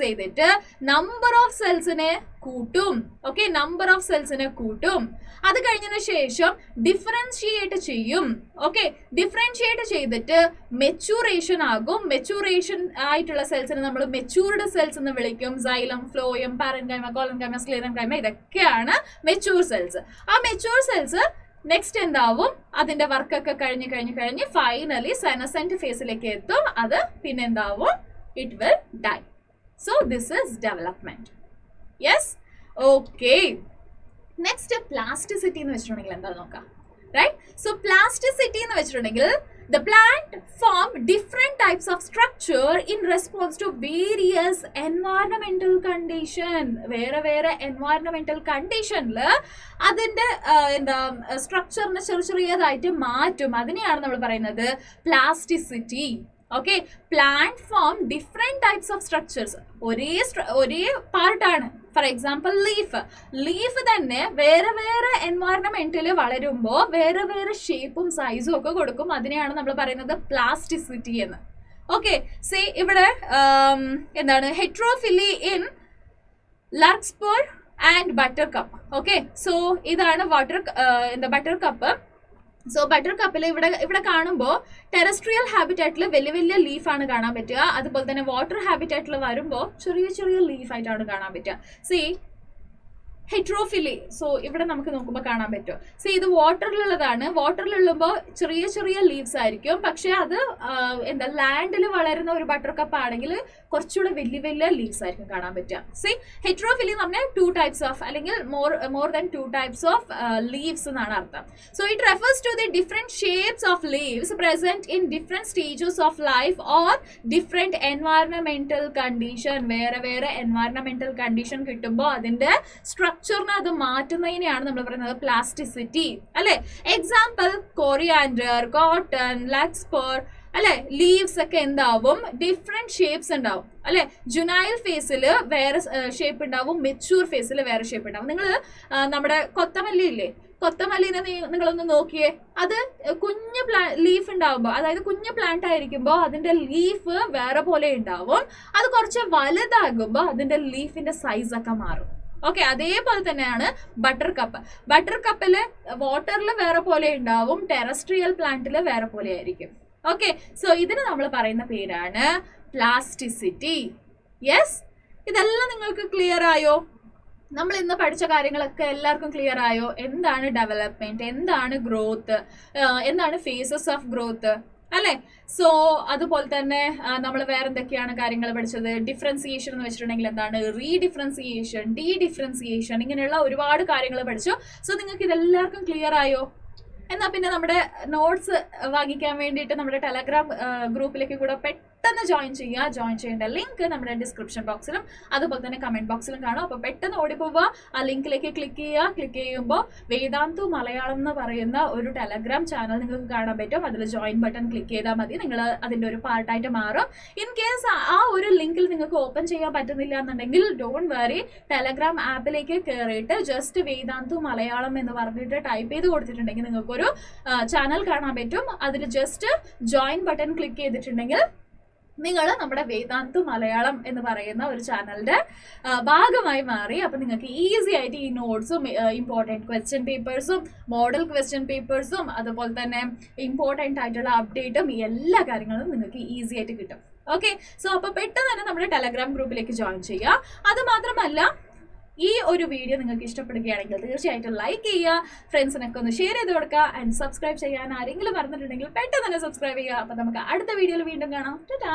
ചെയ്തിട്ട് നമ്പർ ഓഫ് സെൽസിനെ കൂട്ടും. ഓക്കെ, നമ്പർ ഓഫ് സെൽസിനെ കൂട്ടും. അത് കഴിഞ്ഞതിന് ശേഷം ഡിഫറൻഷിയേറ്റ് ചെയ്യും. ഓക്കെ, ഡിഫറൻഷിയേറ്റ് ചെയ്തിട്ട് മെച്ചൂറേഷൻ ആകും. മെച്ചൂറേഷൻ ആയിട്ടുള്ള സെൽസിനെ നമ്മൾ മെച്ചൂർഡ് സെൽസ് എന്ന് വിളിക്കും. സൈലം, ഫ്ലോയം, പാരൻകൈമ, കോളൻകൈമ, സ്ക്ലെറൻകൈമ ഇതൊക്കെയാണ് മെച്ചൂർ സെൽസ്. ആ മെച്ചൂർ സെൽസ് നെക്സ്റ്റ് എന്താവും? അതിന്റെ വർക്കൊക്കെ കഴിഞ്ഞ് ഫൈനലി സെനസെന്റ് ഫേസിലേക്ക് എത്തും. അത് പിന്നെ എന്താവും? It will dye. So this is development. Yes, okay. Next plasticity എന്ന് വെച്ചിട്ടുണ്ടെങ്കിൽ എന്താ നോക്കാം. റൈറ്റ്, സോ പ്ലാസ്റ്റിസിറ്റി എന്ന് വെച്ചിട്ടുണ്ടെങ്കിൽ the plant form different types of structure in response to various environmental condition. വേറെ environmental conditionൽ അതിന്റെ സ്ട്രക്ചറിനെ ചെറിയതായിട്ട് മാറ്റും. അതിനെയാണ് നമ്മൾ പറയുന്നത് plasticity. Okay, plant form different types of structures. ഒരേ പാർട്ടാണ്. ഫോർ എക്സാമ്പിൾ ലീഫ് തന്നെ വേറെ വേറെ എൻവയറമെന്റിൽ വളരുമ്പോൾ വേറെ വേറെ ഷേപ്പും സൈസും ഒക്കെ കൊടുക്കും. അതിനെയാണ് നമ്മൾ പറയുന്നത് പ്ലാസ്റ്റിസിറ്റി എന്ന്. ഓക്കെ, സേ ഇവിടെ എന്താണ് heterophylly in larkspur and buttercup. Okay, so ഇതാണ് ബട്ടർ കപ്പ്. സോ ബട്ടർ കപ്പിൽ ഇവിടെ കാണുമ്പോൾ ടെറസ്ട്രിയൽ ഹാബിറ്റാറ്റിൽ വലിയ വലിയ ലീഫാണ് കാണാൻ പറ്റുക. അതുപോലെ തന്നെ വാട്ടർ ഹാബിറ്റാറ്റിൽ വരുമ്പോൾ ചെറിയ ചെറിയ ലീഫായിട്ടാണ് കാണാൻ പറ്റുക. സി ഹെട്രോഫിലി, സോ ഇവിടെ നമുക്ക് നോക്കുമ്പോൾ കാണാൻ പറ്റും. സോ ഇത് വാട്ടറിലുള്ളതാണ്. വാട്ടറിലുള്ളുമ്പോൾ ചെറിയ ചെറിയ ലീവ്സ് ആയിരിക്കും. പക്ഷെ അത് ലാൻഡിൽ വളരുന്ന ഒരു ബട്ടർ കപ്പ് ആണെങ്കിൽ കുറച്ചുകൂടെ വലിയ വലിയ ലീവ്സ് ആയിരിക്കും കാണാൻ പറ്റുക. സി ഹെട്രോഫിലി എന്ന് പറഞ്ഞാൽ 2 types ഓഫ് അല്ലെങ്കിൽ more than 2 types of leaves എന്നാണ് അർത്ഥം. So it refers to the different shapes of leaves present in different stages of life or different environmental condition. വേറെ വേറെ എൻവയറമെന്റൽ കണ്ടീഷൻ കിട്ടുമ്പോൾ അതിന്റെ സ്ട്രക്ചറിനെ അത് മാറ്റുന്നതിനെയാണ് നമ്മൾ പറയുന്നത് പ്ലാസ്റ്റിസിറ്റി, അല്ലെ? എക്സാമ്പിൾ കൊറിയാൻഡർ, കോട്ടൺ, ലാക്സ്പർ, അല്ലെ? ലീവ്സ് ഒക്കെ എന്താവും, ഡിഫറെന്റ് ഷേപ്സ് ഉണ്ടാവും, അല്ലെ? ജുനൈൽ ഫേസിൽ വേറെ ഷേപ്പ് ഉണ്ടാവും, മെച്യൂർ ഫേസിൽ വേറെ ഷേപ്പ് ഉണ്ടാവും. നിങ്ങൾ നമ്മുടെ കൊത്തമല്ലി ഇല്ലേ, കൊത്തമല്ലിനെ നിങ്ങളൊന്ന് നോക്കിയേ. അത് കുഞ്ഞ് ലീഫ് ഉണ്ടാവുമ്പോൾ, അതായത് കുഞ്ഞ് പ്ലാന്റ് ആയിരിക്കുമ്പോൾ അതിന്റെ ലീഫ് വേറെ പോലെ ഉണ്ടാവും. അത് കുറച്ച് വലുതാകുമ്പോൾ അതിന്റെ ലീഫിന്റെ സൈസ് ഒക്കെ മാറും. ഓക്കെ, അതേപോലെ തന്നെയാണ് ബട്ടർ കപ്പ്. ബട്ടർ കപ്പിൽ വാട്ടറിൽ വേറെ പോലെ ഉണ്ടാവും, ടെറസ്ട്രിയൽ പ്ലാന്റിൽ വേറെ പോലെ ആയിരിക്കും. ഓക്കെ, സോ ഇതിന് നമ്മൾ പറയുന്ന പേരാണ് പ്ലാസ്റ്റിസിറ്റി. യെസ്, ഇതെല്ലാം നിങ്ങൾക്ക് ക്ലിയർ ആയോ? നമ്മൾ ഇന്ന് പഠിച്ച കാര്യങ്ങളൊക്കെ എല്ലാവർക്കും ക്ലിയർ ആയോ? എന്താണ് ഡെവലപ്മെന്റ്, എന്താണ് ഗ്രോത്ത്, എന്താണ് ഫേസസ് ഓഫ് ഗ്രോത്ത്, അല്ലെ? സോ അതുപോലെ തന്നെ നമ്മൾ വേറെ എന്തൊക്കെയാണ് കാര്യങ്ങൾ പഠിച്ചത്? ഡിഫറൻസിയേഷൻ എന്ന് വെച്ചിട്ടുണ്ടെങ്കിൽ എന്താണ്, റീഡിഫറൻസിയേഷൻ, ഡീഡിഫറൻസിയേഷൻ, ഇങ്ങനെയുള്ള ഒരുപാട് കാര്യങ്ങൾ പഠിച്ചു. സോ നിങ്ങൾക്ക് ഇതെല്ലാവർക്കും ക്ലിയർ ആയോ? എന്നാൽ പിന്നെ നമ്മുടെ നോട്ട്സ് വാങ്ങിക്കാൻ വേണ്ടിയിട്ട് നമ്മുടെ ടെലഗ്രാം ഗ്രൂപ്പിലേക്ക് കൂടെ പെട്ടെന്ന് ജോയിൻ ചെയ്യുക. ജോയിൻ ചെയ്യേണ്ട ലിങ്ക് നമ്മുടെ ഡിസ്ക്രിപ്ഷൻ ബോക്സിലും അതുപോലെ തന്നെ കമന്റ് ബോക്സിലും കാണും. അപ്പോൾ പെട്ടെന്ന് ഓടിപ്പോവുക, ആ ലിങ്കിലേക്ക് ക്ലിക്ക് ചെയ്യുക. ക്ലിക്ക് ചെയ്യുമ്പോൾ വേദാന്തു മലയാളം എന്ന് പറയുന്ന ഒരു ടെലഗ്രാം ചാനൽ നിങ്ങൾക്ക് കാണാൻ പറ്റും. അതിൽ ജോയിൻ ബട്ടൺ ക്ലിക്ക് ചെയ്താൽ മതി, നിങ്ങൾ അതിൻ്റെ ഒരു പാർട്ടായിട്ട് മാറും. ഇൻ കേസ് ആ ഒരു ലിങ്കിൽ നിങ്ങൾക്ക് ഓപ്പൺ ചെയ്യാൻ പറ്റുന്നില്ല എന്നുണ്ടെങ്കിൽ ഡോണ്ട് വറി, ടെലഗ്രാം ആപ്പിലേക്ക് കയറിയിട്ട് ജസ്റ്റ് വേദാന്തു മലയാളം എന്ന് പറഞ്ഞിട്ട് ടൈപ്പ് ചെയ്ത് കൊടുത്തിട്ടുണ്ടെങ്കിൽ നിങ്ങൾക്കൊരു ചാനൽ കാണാൻ പറ്റും. അതിൽ ജസ്റ്റ് ജോയിൻ ബട്ടൺ ക്ലിക്ക് ചെയ്തിട്ടുണ്ടെങ്കിൽ നിങ്ങൾ നമ്മുടെ വേദാന്തു മലയാളം എന്ന് പറയുന്ന ഒരു ചാനലിന്റെ ഭാഗമായി മാറി. അപ്പൊ നിങ്ങൾക്ക് ഈസി ആയിട്ട് ഈ നോട്ട്സും ഇമ്പോർട്ടൻറ്റ് ക്വസ്റ്റ്യൻ പേപ്പേഴ്സും മോഡൽ ക്വസ്റ്റ്യൻ പേപ്പേഴ്സും അതുപോലെ തന്നെ ഇമ്പോർട്ടൻ്റ് ആയിട്ടുള്ള അപ്ഡേറ്റും എല്ലാ കാര്യങ്ങളും നിങ്ങൾക്ക് ഈസി ആയിട്ട് കിട്ടും. ഓക്കെ, സോ അപ്പൊ പെട്ടെന്ന് തന്നെ നമ്മുടെ ടെലഗ്രാം ഗ്രൂപ്പിലേക്ക് ജോയിൻ ചെയ്യുക. അത് മാത്രമല്ല, ഈ ഒരു വീഡിയോ നിങ്ങൾക്ക് ഇഷ്ടപ്പെടുകയാണെങ്കിൽ തീർച്ചയായിട്ടും ലൈക്ക് ചെയ്യുക, ഫ്രണ്ട്സിനൊക്കെ ഒന്ന് ഷെയർ ചെയ്ത് കൊടുക്കുക. ആൻഡ് സബ്സ്ക്രൈബ് ചെയ്യാൻ ആരെങ്കിലും പറഞ്ഞിട്ടുണ്ടെങ്കിൽ പെട്ടെന്ന് തന്നെ സബ്സ്ക്രൈബ് ചെയ്യുക. അപ്പൊ നമുക്ക് അടുത്ത വീഡിയോയിൽ വീണ്ടും കാണാം. ടാറ്റാ.